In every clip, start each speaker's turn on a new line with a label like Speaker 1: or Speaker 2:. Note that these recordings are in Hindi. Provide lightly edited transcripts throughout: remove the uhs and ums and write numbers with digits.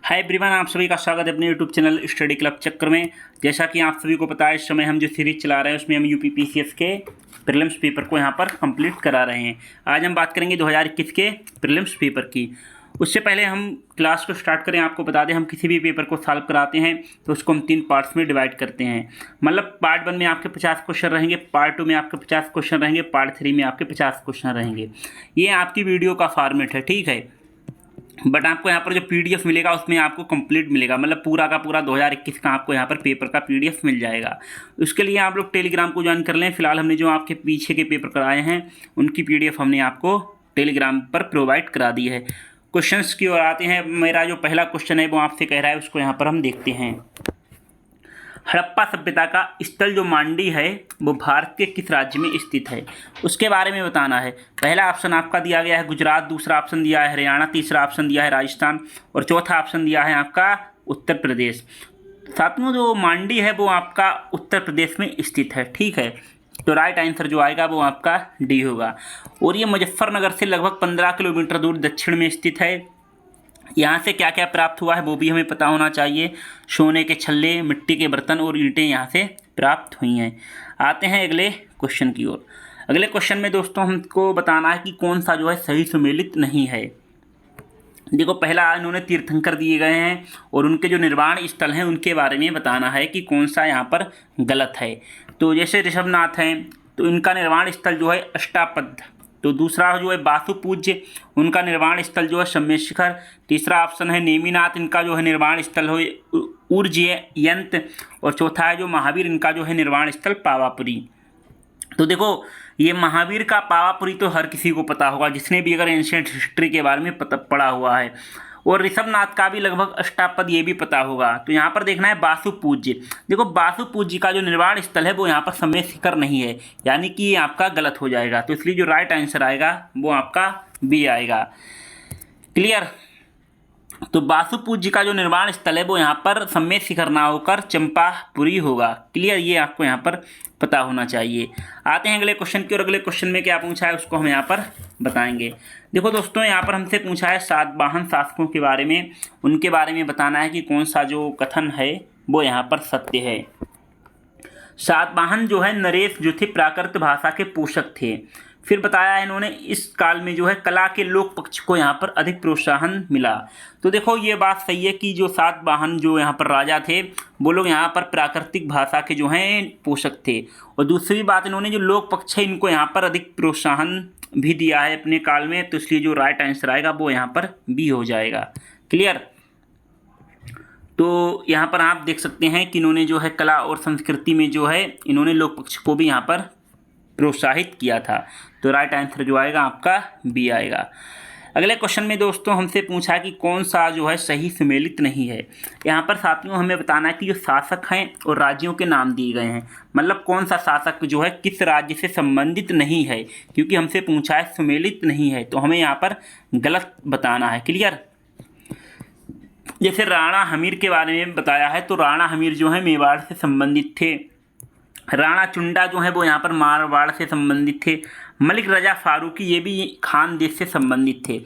Speaker 1: हाय एवरीवन, आप सभी का स्वागत है अपने यूट्यूब चैनल स्टडी क्लब चक्र में। जैसा कि आप सभी को पता है, इस समय हम जो सीरीज चला रहे हैं उसमें हम यूपीपीसीएस के प्रीलिम्स पेपर को यहाँ पर कंप्लीट करा रहे हैं। आज हम बात करेंगे 2021 के प्रीलिम्स पेपर की। उससे पहले हम क्लास को स्टार्ट करें, आपको बता दें हम किसी भी पेपर को सॉल्व कराते हैं तो उसको हम 3 पार्ट्स में डिवाइड करते हैं। मतलब पार्ट 1 में आपके 50 क्वेश्चन रहेंगे, पार्ट 2 में आपके 50 क्वेश्चन रहेंगे, पार्ट 3 में आपके 50 क्वेश्चन रहेंगे। ये आपकी वीडियो का फॉर्मेट है, ठीक है। बट आपको यहाँ पर जो पीडीएफ मिलेगा उसमें आपको कंप्लीट मिलेगा, मतलब पूरा का पूरा 2021 का आपको यहाँ पर पेपर का पीडीएफ मिल जाएगा। उसके लिए आप लोग टेलीग्राम को ज्वाइन कर लें। फिलहाल हमने जो आपके पीछे के पेपर कराए हैं उनकी पीडीएफ हमने आपको टेलीग्राम पर प्रोवाइड करा दी है। क्वेश्चंस की ओर आते हैं। मेरा जो पहला क्वेश्चन है वो आपसे कह रहा है, उसको यहाँ पर हम देखते हैं। हड़प्पा सभ्यता का स्थल जो मांडी है वो भारत के किस राज्य में स्थित है, उसके बारे में बताना है। पहला ऑप्शन आपका दिया गया है गुजरात, दूसरा ऑप्शन दिया है हरियाणा, तीसरा ऑप्शन दिया है राजस्थान और चौथा ऑप्शन दिया है आपका उत्तर प्रदेश। सातवां जो मांडी है वो आपका उत्तर प्रदेश में स्थित है, ठीक है। तो राइट आंसर जो आएगा वो आपका डी होगा। और ये मुजफ्फरनगर से लगभग 15 किलोमीटर दूर दक्षिण में स्थित है। यहाँ से क्या क्या प्राप्त हुआ है वो भी हमें पता होना चाहिए। सोने के छल्ले, मिट्टी के बर्तन और ईंटें यहाँ से प्राप्त हुई हैं। आते हैं अगले क्वेश्चन की ओर। अगले क्वेश्चन में दोस्तों हमको बताना है कि कौन सा जो है सही सुमेलित नहीं है। देखो, पहला इन्होंने तीर्थंकर दिए गए हैं और उनके जो निर्वाण स्थल हैं उनके बारे में बताना है कि कौन सा यहाँ पर गलत है। तो जैसे ऋषभनाथ हैं तो इनका निर्वाण स्थल जो है अष्टापद। तो दूसरा जो है वासु पूज्य, उनका निर्वाण स्थल जो है सम्य शिखर। तीसरा ऑप्शन है नेमिनाथ, इनका जो है निर्वाण स्थल हो उज्जयंत। और चौथा है जो महावीर, इनका जो है निर्वाण स्थल पावापुरी। तो देखो, ये महावीर का पावापुरी तो हर किसी को पता होगा जिसने भी अगर एंशिएंट हिस्ट्री के बारे में पढ़ा हुआ है। और ऋषभनाथ का भी लगभग अष्टापद ये भी पता होगा। तो यहाँ पर देखना है वासु पूज्य। देखो, वासु पूज्य का जो निर्वाण स्थल है वो यहाँ पर समय शिखर नहीं है, यानी कि ये आपका गलत हो जाएगा। तो इसलिए जो राइट आंसर आएगा वो आपका बी आएगा। क्लियर। तो वासु पूज्य का जो निर्वाण स्थल है वो यहाँ पर सम्य शिखर ना होकर चंपापुरी होगा। क्लियर, ये आपको यहाँ पर पता होना चाहिए। आते हैं अगले क्वेश्चन की। और अगले क्वेश्चन में क्या पूछा है उसको हम यहाँ पर बताएंगे। देखो दोस्तों, यहाँ पर हमसे पूछा है सातवाहन शासकों के बारे में। उनके बारे में बताना है कि कौन सा जो कथन है वो यहाँ पर सत्य है। सातवाहन जो है नरेश जो थे प्राकृत भाषा के पोषक थे। फिर बताया है इन्होंने इस काल में जो है कला के लोक पक्ष को यहाँ पर अधिक प्रोत्साहन मिला। तो देखो, ये बात सही है कि जो सातवाहन जो यहाँ पर राजा थे वो लोग यहाँ पर प्राकृतिक भाषा के जो हैं पोषक थे। और दूसरी बात, इन्होंने जो लोक पक्ष है इनको यहाँ पर अधिक प्रोत्साहन भी दिया है अपने काल में। तो इसलिए जो राइट आंसर आएगा वो यहाँ पर बी हो जाएगा। क्लियर। तो यहाँ पर आप देख सकते हैं कि इन्होंने जो है कला और संस्कृति में जो है इन्होंने लोक पक्ष को भी यहाँ पर प्रोत्साहित किया था। तो राइट आंसर जो आएगा आपका बी आएगा। अगले क्वेश्चन में दोस्तों हमसे पूछा कि कौन सा जो है सही सुमेलित नहीं है। यहाँ पर साथियों हमें बताना है कि जो शासक हैं और राज्यों के नाम दिए गए हैं, मतलब कौन सा शासक जो है किस राज्य से संबंधित नहीं है, क्योंकि हमसे पूछा है सुमेलित नहीं है तो हमें यहाँ पर गलत बताना है। क्लियर। जैसे राणा हमीर के बारे में बताया है तो राणा हमीर जो है मेवाड़ से संबंधित थे। राणा चुंडा जो है वो यहाँ पर मारवाड़ से संबंधित थे। मलिक रजा फारूकी ये भी खान देश से संबंधित थे।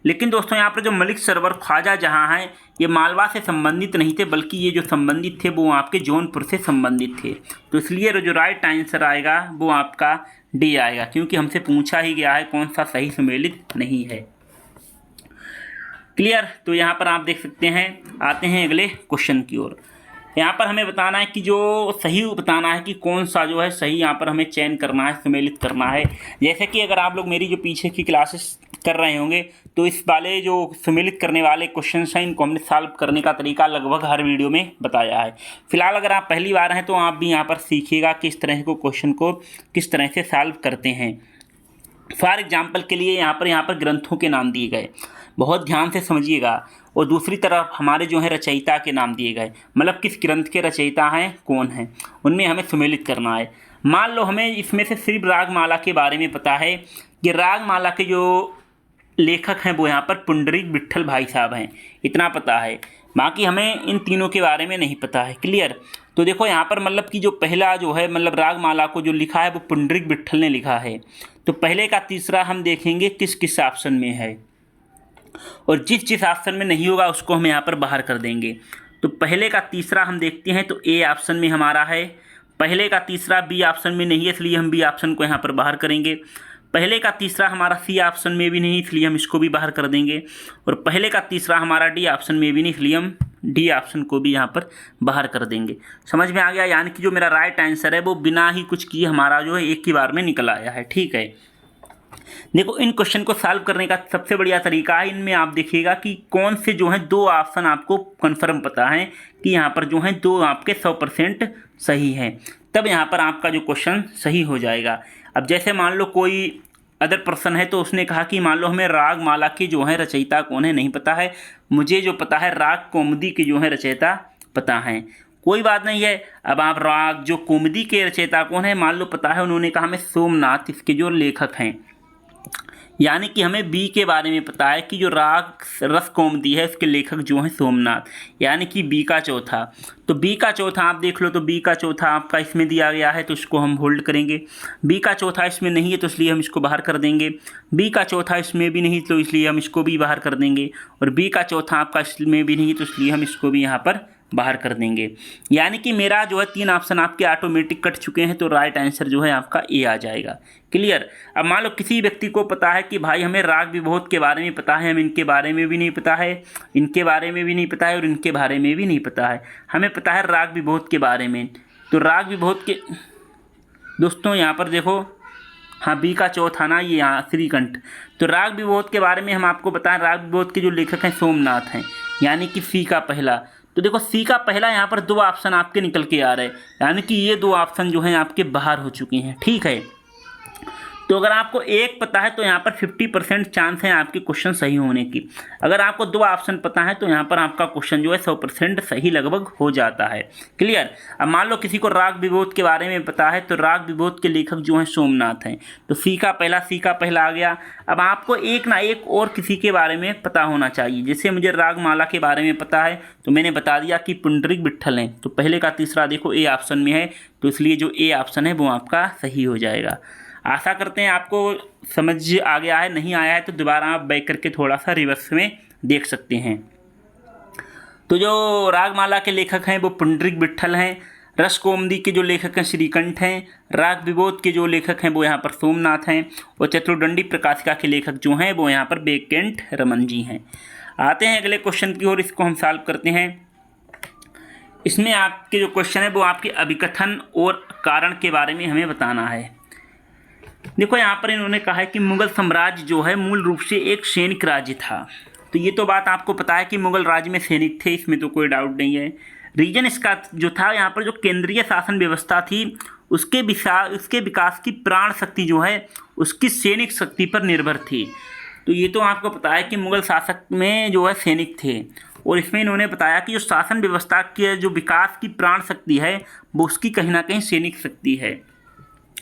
Speaker 1: लेकिन दोस्तों यहाँ पर जो मलिक सरवर ख्वाजा जहाँ हैं ये मालवा से संबंधित नहीं थे, बल्कि ये जो संबंधित थे वो आपके जौनपुर से संबंधित थे। तो इसलिए जो राइट आंसर आएगा वो आपका डी आएगा, क्योंकि हमसे पूछा ही गया है कौन सा सही सुमेलित नहीं है। क्लियर। तो यहाँ पर आप देख सकते हैं। आते हैं अगले क्वेश्चन की ओर। यहाँ पर हमें बताना है कि जो सही बताना है कि कौन सा जो है सही यहाँ पर हमें चयन करना है, सुमेलित करना है। जैसे कि अगर आप लोग मेरी जो पीछे की क्लासेस कर रहे होंगे तो इस वाले जो सुमेलित करने वाले क्वेश्चन हैं इनको हमने सॉल्व करने का तरीका लगभग हर वीडियो में बताया है। फिलहाल अगर आप पहली बार हैं तो आप भी यहाँ पर सीखिएगा किस तरह को क्वेश्चन को किस तरह से सॉल्व करते हैं। फॉर एग्जाम्पल के लिए यहाँ पर ग्रंथों के नाम दिए गए, बहुत ध्यान से समझिएगा। और दूसरी तरफ हमारे जो है रचयिता के नाम दिए गए, मतलब किस ग्रंथ के रचयिता हैं, कौन हैं, उनमें हमें सुमेलित करना है। मान लो हमें इसमें से सिर्फ रागमाला के बारे में पता है कि रागमाला के जो लेखक हैं वो यहाँ पर पुंडरीक विट्ठल भाई साहब हैं, इतना पता है। बाकी हमें इन तीनों के बारे में नहीं पता है। क्लियर। तो देखो यहाँ पर मतलब कि जो पहला जो है मतलब रागमाला को जो लिखा है वो पुंडरीक विट्ठल ने लिखा है। तो पहले का तीसरा हम देखेंगे किस किस ऑप्शन में है। और जिस जिस ऑप्शन में नहीं होगा उसको हम यहाँ पर बाहर कर देंगे। तो पहले का तीसरा हम देखते हैं, तो ए ऑप्शन में हमारा है। पहले का तीसरा बी ऑप्शन में नहीं है, इसलिए हम बी ऑप्शन को यहाँ पर बाहर करेंगे। पहले का तीसरा हमारा सी ऑप्शन में भी नहीं, इसलिए हम इसको भी बाहर कर देंगे। और पहले का तीसरा हमारा डी ऑप्शन में भी नहीं, इसलिए हम डी ऑप्शन को भी यहाँ पर बाहर कर देंगे। समझ में आ गया? यानी कि जो मेरा राइट आंसर है वो बिना ही कुछ किए हमारा जो है एक ही बार में निकल आया है। ठीक है, देखो इन क्वेश्चन को सॉल्व करने का सबसे बढ़िया तरीका है, इनमें आप देखिएगा कि कौन से जो है दो ऑप्शन आपको कन्फर्म पता है कि यहाँ पर जो है दो आपके 100% सही हैं, तब यहाँ पर आपका जो क्वेश्चन सही हो जाएगा। अब जैसे मान लो कोई अदर पर्सन है, तो उसने कहा कि मान लो हमें राग माला के जो है रचयिता कौन है नहीं पता है, मुझे जो पता है राग कौमुदी के जो है रचयिता पता है। कोई बात नहीं है, अब आप राग जो कौमुदी के रचयिता कौन है मान लो पता है, उन्होंने कहा हमें सोमनाथ इसके जो लेखक हैं, यानी कि हमें बी के बारे में पता है कि जो राग रस कौमुदी है उसके लेखक जो हैं सोमनाथ, यानी कि बी का चौथा। तो बी का चौथा आप देख लो, तो बी का चौथा आपका इसमें दिया गया है, तो इसको हम होल्ड करेंगे। बी का चौथा इसमें नहीं है, तो इसलिए हम इसको बाहर कर देंगे। बी का चौथा इसमें भी नहीं, तो इसलिए हम इसको भी बाहर कर देंगे। और बी का चौथा आपका इसमें भी नहीं, तो इसलिए हम इसको भी यहाँ पर बाहर कर देंगे। यानी कि मेरा जो है 3 ऑप्शन आपके ऑटोमेटिक कट चुके हैं, तो राइट आंसर जो है आपका ए आ जाएगा। क्लियर? अब मान लो किसी व्यक्ति को पता है कि भाई हमें राग विभोध के बारे में पता है, हमें इनके बारे में भी नहीं पता है, इनके बारे में भी नहीं पता है और इनके बारे में भी नहीं पता है, हमें पता है राग विभोध के बारे में। तो राग विभोध के दोस्तों यहाँ पर देखो, हाँ बी का चौथा ना, ये यहाँ श्रीकंठ। तो राग विभोध के बारे में हम आपको बताएं, राग विभोध के जो लेखक हैं सोमनाथ हैं, यानी कि सी का पहला। तो देखो सी का पहला यहाँ पर 2 ऑप्शन आपके निकल के आ रहे हैं, यानी कि ये 2 ऑप्शन जो हैं आपके बाहर हो चुके हैं। ठीक है, तो अगर आपको एक पता है तो यहाँ पर 50% चांस है आपके क्वेश्चन सही होने की। अगर आपको 2 ऑप्शन पता है तो यहाँ पर आपका क्वेश्चन जो है 100% सही लगभग हो जाता है। क्लियर? अब मान लो किसी को राग विभोध के बारे में पता है, तो राग विभोध के लेखक जो हैं सोमनाथ हैं, तो सी का पहला आ गया। अब आपको एक ना एक और किसी के बारे में पता होना चाहिए। जैसे मुझे रागमाला के बारे में पता है, तो मैंने बता दिया कि पुंडरीक विट्ठल हैं, तो पहले का तीसरा देखो ए ऑप्शन में है, तो इसलिए जो ए ऑप्शन है वो आपका सही हो जाएगा। आशा करते हैं आपको समझ आ गया है, नहीं आया है तो दोबारा आप बैक करके थोड़ा सा रिवर्स में देख सकते हैं। तो जो रागमाला के लेखक हैं वो पुंडरीक विट्ठल हैं, रस कौमुदी के जो लेखक हैं श्रीकंठ हैं, राग विभोध के जो लेखक हैं वो यहाँ पर सोमनाथ हैं, और चतुर्दंडी प्रकाशिका के लेखक जो हैं वो यहाँ पर बेकेंट रमन जी हैं। आते हैं अगले क्वेश्चन की ओर, इसको हम सॉल्व करते हैं। इसमें आपके जो क्वेश्चन है वो आपके अभिकथन और कारण के बारे में हमें बताना है। देखो यहाँ पर इन्होंने कहा है कि मुगल साम्राज्य जो है मूल रूप से एक सैनिक राज्य था। तो ये तो बात आपको पता है कि मुगल राज्य में सैनिक थे, इसमें तो कोई डाउट नहीं है। रीजन इसका जो था, यहाँ पर जो केंद्रीय शासन व्यवस्था थी उसके विकास की प्राण शक्ति जो है उसकी सैनिक शक्ति पर निर्भर थी। तो ये तो आपको पता है कि मुगल शासक में जो है सैनिक थे, और इसमें इन्होंने बताया कि जो शासन व्यवस्था के जो विकास की प्राण शक्ति है वो उसकी कहीं ना कहीं सैनिक शक्ति है।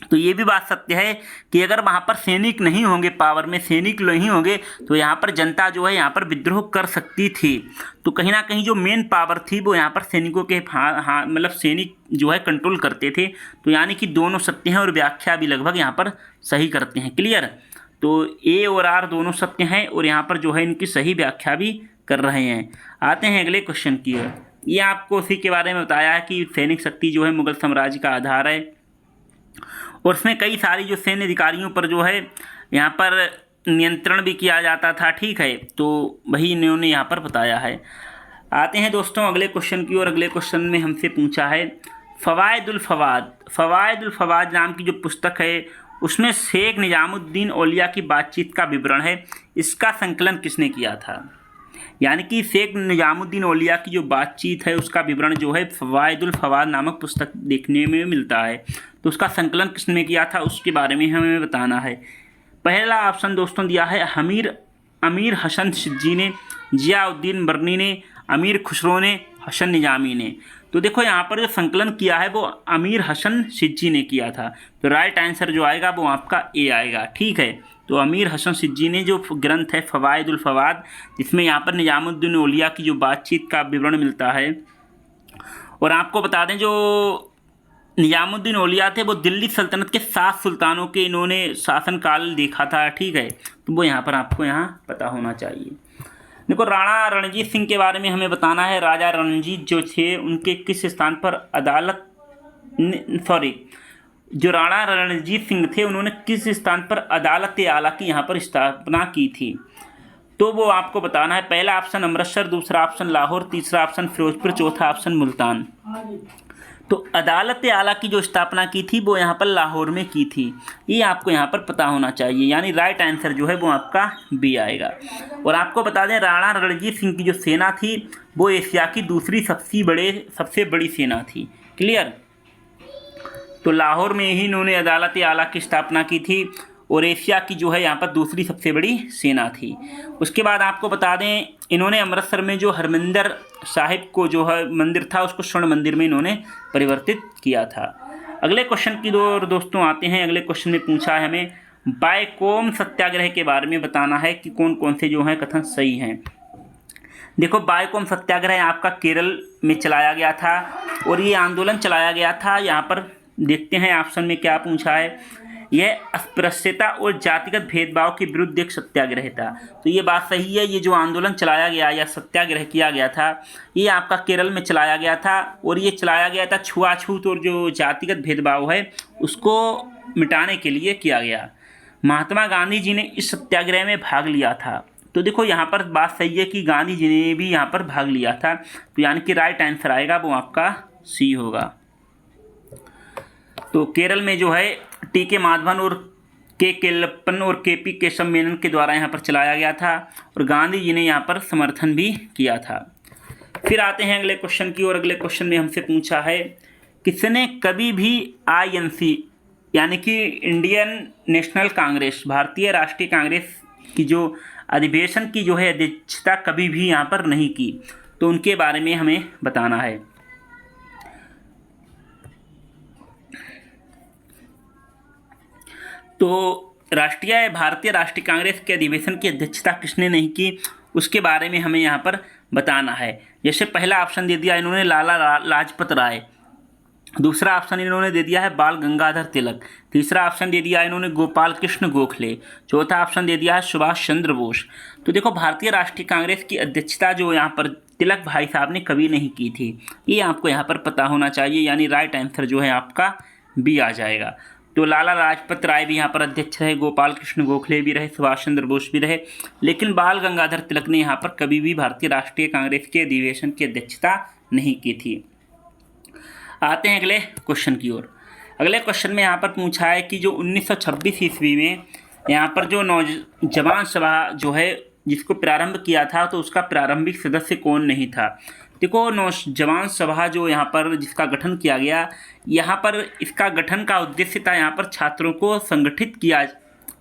Speaker 1: तो ये भी बात सत्य है कि अगर वहाँ पर सैनिक नहीं होंगे, पावर में सैनिक नहीं होंगे, तो यहाँ पर जनता जो है यहाँ पर विद्रोह कर सकती थी। तो कहीं ना कहीं जो मेन पावर थी वो यहाँ पर सैनिकों के मतलब सैनिक जो है कंट्रोल करते थे। तो यानी कि दोनों सत्य हैं और व्याख्या भी लगभग यहाँ पर सही करते हैं। क्लियर? तो ए और आर दोनों सत्य हैं और यहाँ पर जो है इनकी सही व्याख्या भी कर रहे हैं। आते हैं अगले क्वेश्चन की ओर। ये आपको उसी के बारे में बताया है कि सैनिक शक्ति जो है मुगल साम्राज्य का आधार है, और उसमें कई सारी जो सैन्य अधिकारियों पर जो है यहाँ पर नियंत्रण भी किया जाता था। ठीक है, तो वही इन्होंने यहाँ पर बताया है। आते हैं दोस्तों अगले क्वेश्चन की ओर। अगले क्वेश्चन में हमसे पूछा है फ़वाइदुल फ़वाद नाम की जो पुस्तक है उसमें शेख निजामुद्दीन औलिया की बातचीत का विवरण है, इसका संकलन किसने किया था? यानी कि शेख निजामुद्दीन औलिया की जो बातचीत है उसका विवरण जो है फ़वाइदुल फ़वाद नामक पुस्तक देखने में मिलता है, तो उसका संकलन किसने किया था उसके बारे में हमें बताना है। पहला ऑप्शन दोस्तों दिया है अमीर हसन सिज्जी ने, जियाउद्दीन बर्नी ने, अमीर खुसरो ने, हसन निजामी ने। तो देखो यहाँ पर जो संकलन किया है वो अमीर हसन सिज्जी ने किया था, तो राइट आंसर जो आएगा वो आपका ए आएगा। ठीक है, तो अमीर हसन सिज्जी ने जो ग्रंथ है फ़वाइदुल फ़वाद, जिसमें यहाँ पर निजामुद्दीन औलिया की जो बातचीत का विवरण मिलता है। और आपको बता दें जो निजामुद्दीन औलिया थे वो दिल्ली सल्तनत के 7 सुल्तानों के इन्होंने शासनकाल देखा था। ठीक है, तो वो यहाँ पर आपको यहाँ पता होना चाहिए। देखो राणा रणजीत सिंह के बारे में हमें बताना है। राजा रणजीत जो थे उनके किस स्थान पर अदालत जो राणा रणजीत सिंह थे उन्होंने किस स्थान पर अदालत आला की यहाँ पर स्थापना की थी, तो वो आपको बताना है। पहला ऑप्शन अमृतसर, दूसरा ऑप्शन लाहौर, तीसरा ऑप्शन फिरोजपुर, चौथा ऑप्शन मुल्तान। तो अदालत आला की जो स्थापना की थी वो यहाँ पर लाहौर में की थी, ये आपको यहाँ पर पता होना चाहिए, यानी राइट आंसर जो है वो आपका बी आएगा। और आपको बता दें राणा रणजीत सिंह की जो सेना थी वो एशिया की दूसरी सबसे बड़ी सेना थी। क्लियर। तो लाहौर में ही इन्होंने अदालत आला की स्थापना की थी और एशिया की जो है यहाँ पर दूसरी सबसे बड़ी सेना थी। उसके बाद आपको बता दें इन्होंने अमृतसर में जो हरमिंदर साहिब को जो है मंदिर था उसको स्वर्ण मंदिर में इन्होंने परिवर्तित किया था। अगले क्वेश्चन की ओर दोस्तों आते हैं। अगले क्वेश्चन में पूछा है हमें बायकोम सत्याग्रह के बारे में बताना है कि कौन कौन से जो हैं कथन सही हैं। देखो बायकोम सत्याग्रह आपका केरल में चलाया गया था और ये आंदोलन चलाया गया था। यहाँ पर देखते हैं ऑप्शन में क्या पूछा है। यह अस्पृश्यता और जातिगत भेदभाव के विरुद्ध एक सत्याग्रह था। तो ये बात सही है, ये जो आंदोलन चलाया गया या सत्याग्रह किया गया था ये आपका केरल में चलाया गया था और ये चलाया गया था छुआछूत और जो जातिगत भेदभाव है उसको मिटाने के लिए किया गया। महात्मा गांधी जी ने इस सत्याग्रह में भाग लिया था। तो देखो यहाँ पर बात सही है कि गांधी जी ने भी यहाँ पर भाग लिया था, तो यानी कि राइट आंसर आएगा वो आपका सी होगा। तो केरल में जो है टी.के. माधवन और के केलप्पन और के.पी. केशव मेनन के द्वारा यहाँ पर चलाया गया था और गांधी जी ने यहाँ पर समर्थन भी किया था। फिर आते हैं अगले क्वेश्चन की ओर। अगले क्वेश्चन में हमसे पूछा है किसने कभी भी INC यानी कि इंडियन नेशनल कांग्रेस, भारतीय राष्ट्रीय कांग्रेस की जो अधिवेशन की जो है अध्यक्षता कभी भी यहाँ पर नहीं की, तो उनके बारे में हमें बताना है। तो भारतीय राष्ट्रीय कांग्रेस के अधिवेशन की अध्यक्षता किसने नहीं की उसके बारे में हमें यहाँ पर बताना है। जैसे पहला ऑप्शन दे दिया इन्होंने लाला लाजपत राय, दूसरा ऑप्शन इन्होंने दे दिया है बाल गंगाधर तिलक, तीसरा ऑप्शन दे दिया इन्होंने गोपाल कृष्ण गोखले, चौथा ऑप्शन दे दिया है सुभाष चंद्र बोस। तो देखो भारतीय राष्ट्रीय कांग्रेस की अध्यक्षता जो यहाँ पर तिलक भाई साहब ने कभी नहीं की थी, ये आपको यहाँ पर पता होना चाहिए, यानी राइट आंसर जो है आपका बी आ जाएगा। तो लाला लाजपत राय भी यहाँ पर अध्यक्ष रहे, गोपाल कृष्ण गोखले भी रहे, सुभाष चंद्र बोस भी रहे, लेकिन बाल गंगाधर तिलक ने यहाँ पर कभी भी भारतीय राष्ट्रीय कांग्रेस के अधिवेशन की अध्यक्षता नहीं की थी। आते हैं अगले क्वेश्चन की ओर। अगले क्वेश्चन में यहाँ पर पूछा है कि जो 1926 ईस्वी में यहाँ पर जो नौजवान सभा जो है जिसको प्रारंभ किया था तो उसका प्रारंभिक सदस्य कौन नहीं था। देखो नौजवान सभा जो यहाँ पर जिसका गठन किया गया, यहाँ पर इसका गठन का उद्देश्य था यहाँ पर छात्रों को संगठित किया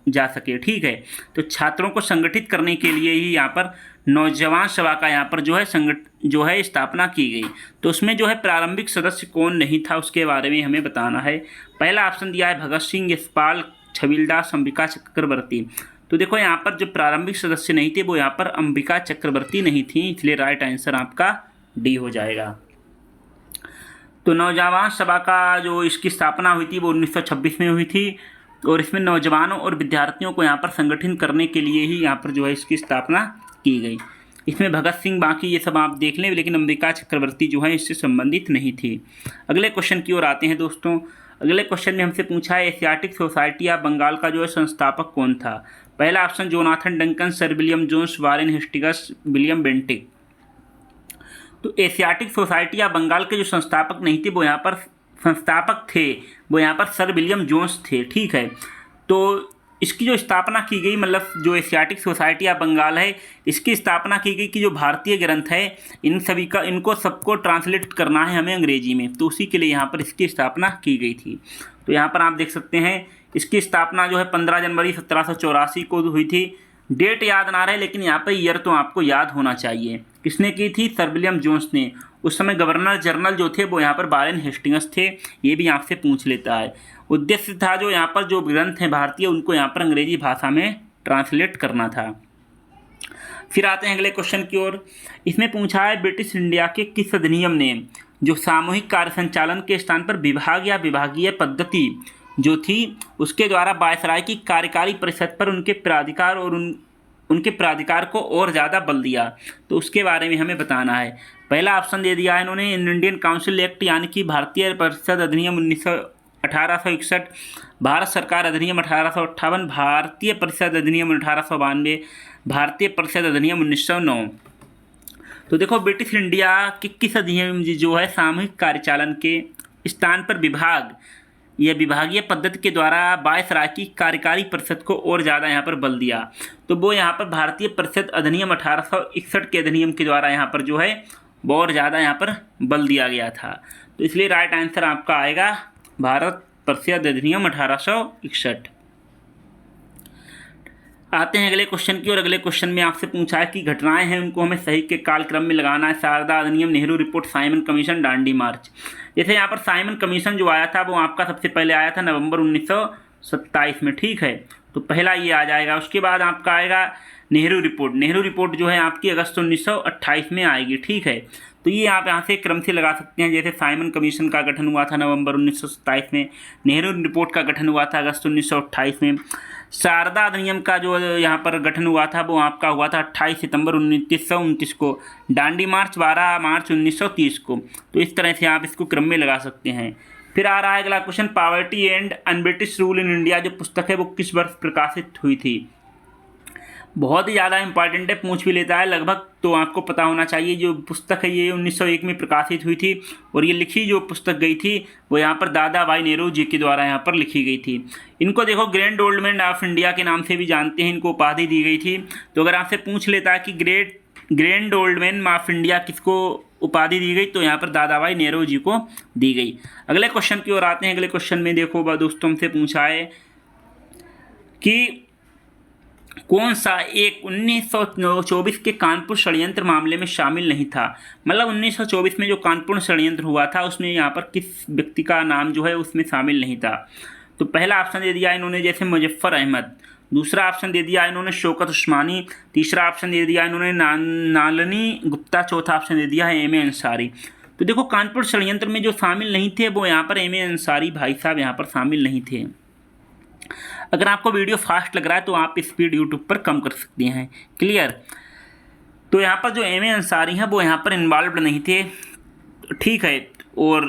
Speaker 1: जा सके। ठीक है, तो छात्रों को संगठित करने के लिए ही यहाँ पर नौजवान सभा का यहाँ पर जो है स्थापना की गई। तो उसमें जो है प्रारंभिक सदस्य कौन नहीं था उसके बारे में हमें बताना है। पहला ऑप्शन दिया है भगत सिंह, यशपाल, छबीलदास, अंबिका चक्रवर्ती। तो देखो यहाँ पर जो प्रारंभिक सदस्य नहीं थे वो यहाँ पर अंबिका चक्रवर्ती नहीं थी, इसलिए राइट आंसर आपका डी हो जाएगा। तो नौजवान सभा का जो इसकी स्थापना हुई थी वो 1926 में हुई थी और इसमें नौजवानों और विद्यार्थियों को यहाँ पर संगठित करने के लिए ही यहाँ पर जो है इसकी स्थापना की गई। इसमें भगत सिंह बाकी ये सब आप देख लें, लेकिन अंबिका चक्रवर्ती जो है इससे संबंधित नहीं थी। अगले क्वेश्चन की ओर आते हैं दोस्तों। अगले क्वेश्चन में हमसे पूछा है एशियाटिक सोसाइटी ऑफ बंगाल का जो है संस्थापक कौन था। पहला option Jonathan Duncan, sir William Jones, Warren Hastings, William Bentinck. तो एशियाटिक सोसाइटी ऑफ बंगाल के जो संस्थापक नहीं थे वो यहाँ पर संस्थापक थे वो यहाँ पर सर विलियम जोन्स थे। ठीक है, तो इसकी जो स्थापना की गई, मतलब जो एशियाटिक सोसाइटी ऑफ बंगाल है इसकी स्थापना की गई कि जो भारतीय ग्रंथ है इनको सबको ट्रांसलेट करना है हमें अंग्रेजी में, तो उसी के लिए यहाँ पर इसकी स्थापना की गई थी। तो यहाँ पर आप देख सकते हैं इसकी स्थापना जो है 15 जनवरी 1784 को हुई थी। डेट याद ना रहे लेकिन यहाँ पर ईयर तो आपको याद होना चाहिए। किसने की थी? सर विलियम जोन्स ने। उस समय गवर्नर जनरल जो थे वो यहाँ पर वारेन हेस्टिंग्स थे, ये भी आपसे पूछ लेता है। उद्देश्य था जो यहाँ पर जो ग्रंथ हैं भारतीय उनको यहाँ पर अंग्रेजी भाषा में ट्रांसलेट करना था। फिर आते हैं अगले क्वेश्चन की ओर। इसमें पूछा है ब्रिटिश इंडिया के किस अधिनियम ने जो सामूहिक कार्य संचालन के स्थान पर विभाग या विभागीय पद्धति जो थी उसके द्वारा वायसराय की कार्यकारी परिषद पर उनके प्राधिकार और उनके प्राधिकार को और ज़्यादा बल दिया, तो उसके बारे में हमें बताना है। पहला ऑप्शन दे दिया है इन्होंने इंडियन काउंसिल एक्ट यानी कि भारतीय परिषद अधिनियम 1861, भारत सरकार अधिनियम 1858, भारतीय परिषद अधिनियम 1892, भारतीय परिषद अधिनियम 1909। तो देखो ब्रिटिश इंडिया के किस अधिनियम जो है सामूहिक कार्यचालन के स्थान पर विभाग यह विभागीय पद्धति के द्वारा वायसराय की कार्यकारी परिषद को और ज़्यादा यहाँ पर बल दिया, तो वो यहाँ पर भारतीय परिषद अधिनियम 1861 के अधिनियम के द्वारा यहाँ पर जो है वो और ज़्यादा यहाँ पर बल दिया गया था। तो इसलिए राइट आंसर आपका आएगा भारत परिषद अधिनियम 1861। आते हैं अगले क्वेश्चन की, और अगले क्वेश्चन में आपसे पूछा है कि घटनाएं हैं उनको हमें सही के कालक्रम में लगाना है। शारदा अधिनियम, Nehru report, Simon commission, Dandi march. जैसे यहाँ पर साइमन कमीशन जो आया था वो आपका सबसे पहले आया था नवंबर 1927 में, ठीक है, तो पहला ये आ जाएगा। उसके बाद आपका आएगा नेहरू रिपोर्ट। नेहरू रिपोर्ट जो है आपकी अगस्त 1928 में आएगी, ठीक है, तो ये आप यहाँ से क्रम से लगा सकते हैं। जैसे साइमन कमीशन का गठन हुआ था नवंबर 1927 में, नेहरू रिपोर्ट का गठन हुआ था अगस्त 1928 में, शारदा अधिनियम का जो यहाँ पर गठन हुआ था वो आपका हुआ था 28 सितंबर 1929 को, दांडी मार्च 12 मार्च 1930 को। तो इस तरह से आप इसको क्रम में लगा सकते हैं। फिर आ रहा है अगला question, poverty and un-British rule in India जो पुस्तक है वो किस वर्ष प्रकाशित हुई थी। बहुत ही ज़्यादा इंपॉर्टेंट है, पूछ भी लेता है लगभग, तो आपको पता होना चाहिए। जो पुस्तक है ये 1901 में प्रकाशित हुई थी, और ये लिखी जो पुस्तक गई थी वो यहाँ पर दादा भाई नेहरू जी के द्वारा यहाँ पर लिखी गई थी। इनको देखो grand old man of India के नाम से भी जानते हैं, इनको उपाधि दी गई थी। तो अगर आपसे पूछ लेता है कि grand old man of India किसको उपाधि दी गई, तो यहाँ पर दादा भाई नेहरू जी को दी गई। अगले क्वेश्चन की ओर आते हैं। अगले क्वेश्चन में देखो दोस्तों हमसे पूछा है कि कौन सा एक 1924 के कानपुर षड्यंत्र मामले में शामिल नहीं था। मतलब 1924 में जो कानपुर षड्यंत्र हुआ था उसमें यहाँ पर किस व्यक्ति का नाम जो है उसमें शामिल नहीं था। तो पहला ऑप्शन दे दिया इन्होंने जैसे मुजफ्फर अहमद, दूसरा ऑप्शन दे दिया इन्होंने शौकत उस्मानी, तीसरा ऑप्शन दे दिया इन्होंने नालनी गुप्ता, चौथा ऑप्शन दे दिया है एम ए अंसारी। तो देखो कानपुर षड्यंत्र में जो शामिल नहीं थे वो यहाँ पर एम ए अंसारी भाई साहब यहाँ पर शामिल नहीं थे। अगर आपको वीडियो फास्ट लग रहा है तो आप स्पीड यूट्यूब पर कम कर सकते हैं, क्लियर। तो यहाँ पर जो एम ए अंसारी हैं वो यहाँ पर इन्वॉल्व नहीं थे, ठीक है, और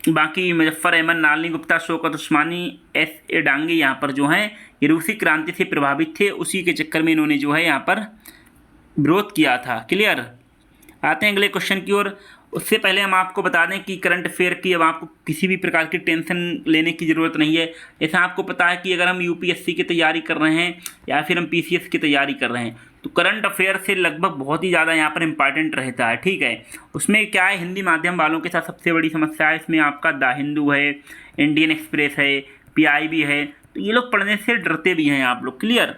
Speaker 1: बाकी मुजफ्फर अहमद, नालनी गुप्ता, शौकत उस्मानी, एस ए डांगे यहाँ पर जो हैं ये रूसी क्रांति से प्रभावित थे, उसी के चक्कर में इन्होंने जो है यहाँ पर विरोध किया था, क्लियर। आते हैं अगले क्वेश्चन की ओर। उससे पहले हम आपको बता दें कि करंट अफेयर की अब आपको किसी भी प्रकार की टेंशन लेने की ज़रूरत नहीं है। जैसा आपको पता है कि अगर हम यूपीएससी की तैयारी कर रहे हैं या फिर हम पीसीएस की तैयारी कर रहे हैं तो करंट अफेयर से लगभग बहुत ही ज़्यादा यहाँ पर इंपॉर्टेंट रहता है, ठीक है। उसमें क्या है, हिंदी माध्यम वालों के साथ सबसे बड़ी समस्या है इसमें आपका द हिंदू है, इंडियन एक्सप्रेस है, पीआईबी है, तो ये लोग पढ़ने से डरते भी हैं आप लोग, क्लियर।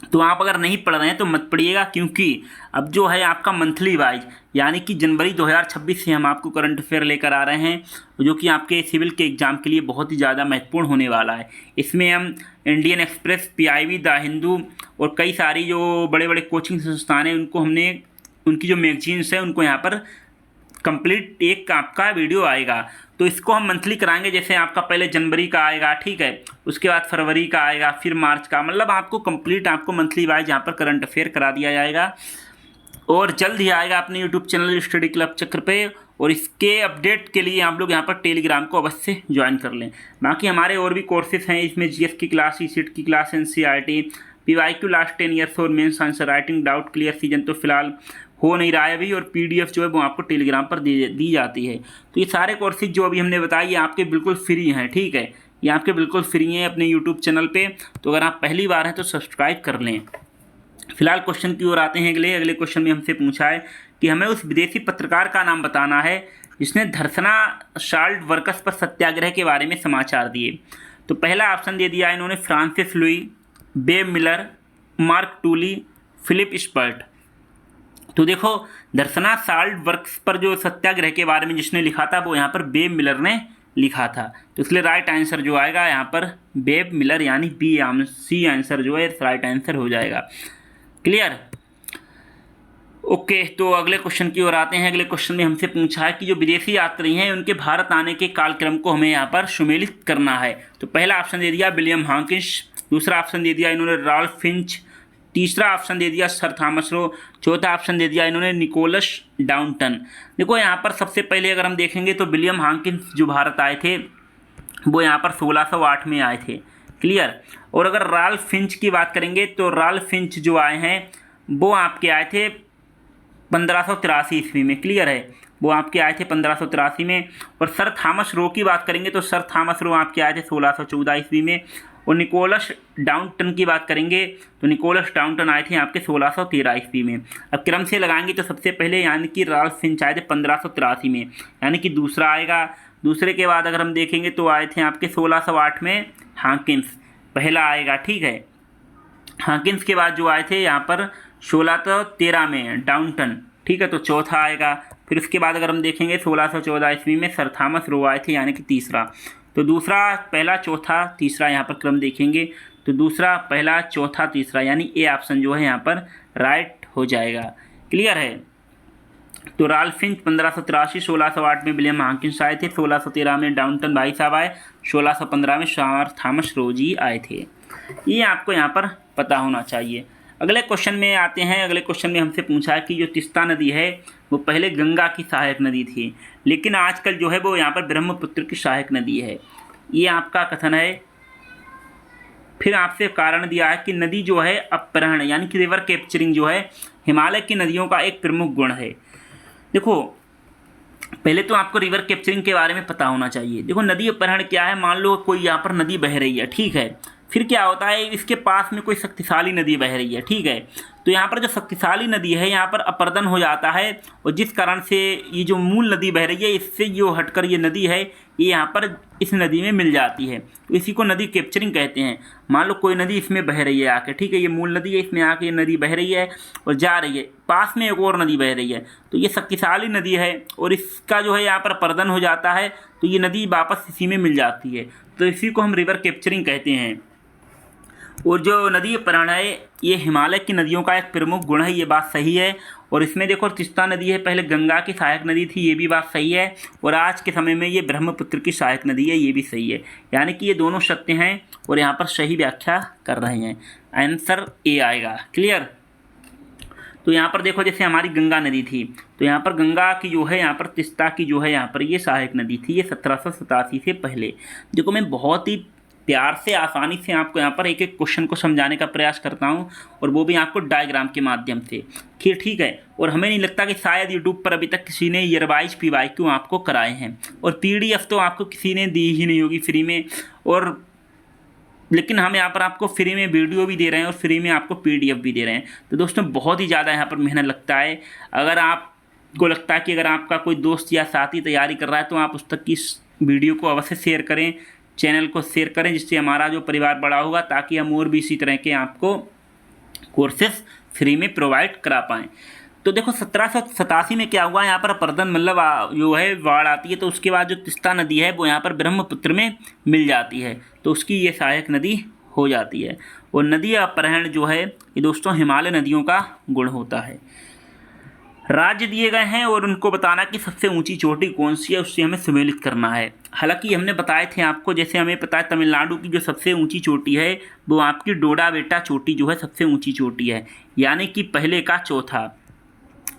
Speaker 1: तो आप अगर नहीं पढ़ रहे हैं तो मत पढ़िएगा, क्योंकि अब जो है आपका मंथली वाइज यानी कि जनवरी 2026 से हम आपको करंट अफेयर लेकर आ रहे हैं जो कि आपके सिविल के एग्ज़ाम के लिए बहुत ही ज़्यादा महत्वपूर्ण होने वाला है। इसमें हम Indian express, PIB, the Hindu और कई सारी जो बड़े बड़े कोचिंग संस्थान हैं उनको हमने उनकी जो मैगजीन्स है उनको यहाँ पर कंप्लीट एक आपका वीडियो आएगा, तो इसको हम मंथली कराएंगे। जैसे आपका पहले जनवरी का आएगा, ठीक है, उसके बाद फरवरी का आएगा, फिर मार्च का, मतलब आपको कंप्लीट आपको मंथली वाइज यहाँ पर करंट अफेयर करा दिया जाएगा और जल्द ही आएगा अपने यूट्यूब चैनल स्टडी क्लब चक्र पे। और इसके अपडेट के लिए आप लोग यहाँ पर टेलीग्राम को अवश्य ज्वाइन कर लें। बाकी हमारे और भी कोर्सेज हैं, इसमें जीएस की क्लास, ईसीट की class, NCERT, PYQ last 10 years और mains answer writing, doubt clear season तो फिलहाल हो नहीं रहा है अभी, और पीडीएफ जो है वो आपको टेलीग्राम पर दी जाती है। तो ये सारे कोर्सेज जो अभी हमने बताए ये आपके बिल्कुल फ्री हैं, ठीक है, ये आपके बिल्कुल फ्री हैं अपने यूट्यूब चैनल पे। तो अगर आप पहली बार हैं तो सब्सक्राइब कर लें। फिलहाल क्वेश्चन की ओर आते हैं। अगले क्वेश्चन में हमसे पूछा है कि हमें उस विदेशी पत्रकार का नाम बताना है जिसने धरसना साल्ट वर्कर्स पर सत्याग्रह के बारे में समाचार दिए। तो पहला ऑप्शन दे दिया इन्होंने Francis Louis, Webb Miller, Mark Tully, Philip Spratt. तो देखो धरसना साल्ट वर्क्स पर जो सत्याग्रह के बारे में जिसने लिखा था वो यहाँ पर बेब मिलर ने लिखा था, तो इसलिए राइट आंसर जो आएगा यहाँ पर बेब मिलर यानी सी आंसर जो है राइट आंसर हो जाएगा, क्लियर। ओके, तो अगले क्वेश्चन की ओर आते हैं। अगले क्वेश्चन में हमसे पूछा है कि जो विदेशी यात्री हैं उनके भारत आने के कालक्रम को हमें यहाँ पर सुमेलित करना है। तो पहला ऑप्शन दे दिया विलियम हॉकिंस, दूसरा ऑप्शन दे दिया इन्होंने रॉल्फ फिंच, तीसरा ऑप्शन दे दिया सर थॉमस रो, चौथा ऑप्शन दे दिया इन्होंने निकोलस डाउंटन। देखो यहाँ पर सबसे पहले अगर हम देखेंगे तो विलियम हॉकिंस जो भारत आए थे वो यहाँ पर 1608 में आए थे, क्लियर। और अगर राल्फ फिंच की बात करेंगे तो राल्फ फिंच जो आए हैं वो आपके आए थे 1583 ईस्वी में, क्लियर है, वो आपके आए थे 1583 में। और सर थॉमस रो की बात करेंगे तो सर थॉमस रो आपके आए थे 1614 ईस्वी में। और निकोलस डाउंटन की बात करेंगे तो निकोलस डाउंटन आए थे आपके 1613 ईस्वी में। अब क्रम से लगाएंगे तो सबसे पहले यानी कि राल्फ फिंच आए थे 1583 में, यानी कि दूसरा आएगा। दूसरे के बाद अगर हम देखेंगे तो आए थे आपके 1608 में हॉकिंस, पहला आएगा, ठीक है। हॉकिंस के बाद जो आए थे यहाँ पर 1613 में डाउंटन, ठीक है, तो चौथा आएगा। फिर उसके बाद अगर हम देखेंगे 1614 ईस्वी में सर थॉमस रो आए थे, यानी कि तीसरा। तो दूसरा, पहला, चौथा, तीसरा यहाँ पर क्रम देखेंगे तो दूसरा, पहला, चौथा, तीसरा, यानी ए ऑप्शन जो है यहाँ पर राइट हो जाएगा, क्लियर है। तो राल्फ फिंच 1583, 1608 में विलियम हॉकिंस आए थे, 1613 में डाउंटन भाई साहब आए, 1615 में सर थॉमस रो जी आए थे। ये आपको यहाँ पर पता होना चाहिए। अगले क्वेश्चन में आते हैं। अगले क्वेश्चन में हमसे पूछा है कि जो तीस्ता नदी है वो पहले गंगा की सहायक नदी थी, लेकिन आजकल जो है वो यहाँ पर ब्रह्मपुत्र की सहायक नदी है, ये आपका कथन है। फिर आपसे कारण दिया है कि नदी जो है अपहरण यानी कि रिवर कैप्चरिंग जो है हिमालय की नदियों का एक प्रमुख गुण है। देखो पहले तो आपको रिवर कैप्चरिंग के बारे में पता होना चाहिए। देखो नदी अपहरण क्या है, मान लो कोई यहाँ पर नदी बह रही है, ठीक है, फिर क्या होता है इसके पास में कोई शक्तिशाली नदी बह रही है, ठीक है, तो यहाँ पर जो शक्तिशाली नदी है यहाँ पर अपरदन हो जाता है, और जिस कारण से ये जो मूल नदी बह रही है इससे जो हटकर ये नदी है ये यहाँ पर इस नदी में मिल जाती है, तो इसी को नदी कैप्चरिंग कहते हैं। मान लो कोई नदी इसमें बह रही है आके, ठीक है, ये मूल नदी है, इसमें आके ये नदी बह रही है और जा रही है, पास में एक और नदी बह रही है, तो ये शक्तिशाली नदी है और इसका जो है यहाँ पर अपरदन हो जाता है, तो ये नदी वापस इसी में मिल जाती है, तो इसी को हम रिवर कैप्चरिंग कहते हैं। और जो नदी अपहरण है ये हिमालय की नदियों का एक प्रमुख गुण है, ये बात सही है। और इसमें देखो तीस्ता नदी है पहले गंगा की सहायक नदी थी, ये भी बात सही है, और आज के समय में ये ब्रह्मपुत्र की सहायक नदी है, ये भी सही है, यानी कि ये दोनों सत्य हैं और यहाँ पर सही व्याख्या कर रहे हैं। आंसर ए आएगा, क्लियर। तो यहाँ पर देखो जैसे हमारी गंगा नदी थी तो यहाँ पर गंगा की जो है यहाँ पर तीस्ता की जो है यहाँ पर ये सहायक नदी थी, ये 1787 से पहले। देखो मैं बहुत ही प्यार से आसानी से आपको यहाँ पर एक एक क्वेश्चन को समझाने का प्रयास करता हूँ, और वो भी आपको डायग्राम के माध्यम से, ठीक है। और हमें नहीं लगता कि शायद यूट्यूब पर अभी तक किसी ने ईयर वाइज PYQ आपको कराए हैं, और PDF तो आपको किसी ने दी ही नहीं होगी फ्री में, और लेकिन हम यहाँ पर आपको फ्री में वीडियो भी दे रहे हैं और फ्री में आपको PDF भी दे रहे हैं। तो दोस्तों बहुत ही ज़्यादा यहाँ पर मेहनत लगता है। अगर आपको लगता है कि अगर आपका कोई दोस्त या साथी तैयारी कर रहा है तो आप उस तक की वीडियो को अवश्य शेयर करें, चैनल को शेयर करें, जिससे हमारा जो परिवार बड़ा होगा, ताकि हम और भी इसी तरह के आपको कोर्सेस फ्री में प्रोवाइड करा पाएँ। तो देखो 1787 में क्या हुआ, यहाँ पर अपरदन मतलब जो है बाढ़ आती है, तो उसके बाद जो तीस्ता नदी है वो यहाँ पर ब्रह्मपुत्र में मिल जाती है, तो उसकी ये सहायक नदी हो जाती है। और नदी अपहरण जो है ये दोस्तों हिमालय नदियों का गुण होता है। राज्य दिए गए हैं और उनको बताना कि सबसे ऊंची चोटी कौन सी है, उससे हमें सम्मिलित करना है। हालांकि हमने बताए थे आपको, जैसे हमें पता है तमिलनाडु की जो सबसे ऊंची चोटी है वो आपकी डोडा बेटा चोटी जो है सबसे ऊंची चोटी है, यानी कि पहले का चौथा।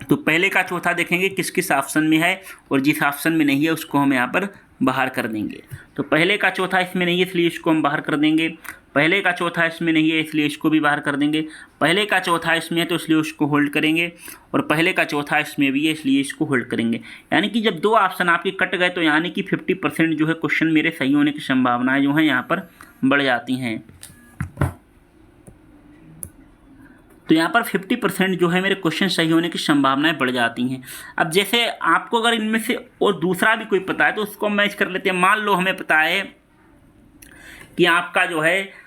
Speaker 1: तो पहले का चौथा देखेंगे किस किस ऑप्शन में है, और जिस ऑप्शन में नहीं है उसको हम यहाँ पर बाहर कर देंगे। तो पहले का चौथा इसमें नहीं है इसलिए इसको हम बाहर कर देंगे, पहले का चौथा इसमें नहीं है इसलिए इसको भी बाहर कर देंगे, पहले का चौथा इसमें है तो इसलिए उसको होल्ड करेंगे, और पहले का चौथा इसमें भी है इसलिए इसको होल्ड करेंगे। यानी कि जब दो ऑप्शन आपके कट गए तो यानी कि 50% जो है क्वेश्चन मेरे सही होने की संभावनाएं जो हैं यहाँ पर बढ़ जाती हैं। तो यहाँ पर 50% जो है मेरे क्वेश्चन सही होने की संभावनाएं बढ़ जाती हैं। अब जैसे आपको अगर इनमें से और दूसरा भी कोई पता है तो उसको मैच कर लेते हैं। मान लो हमें पता है कि आपका जो है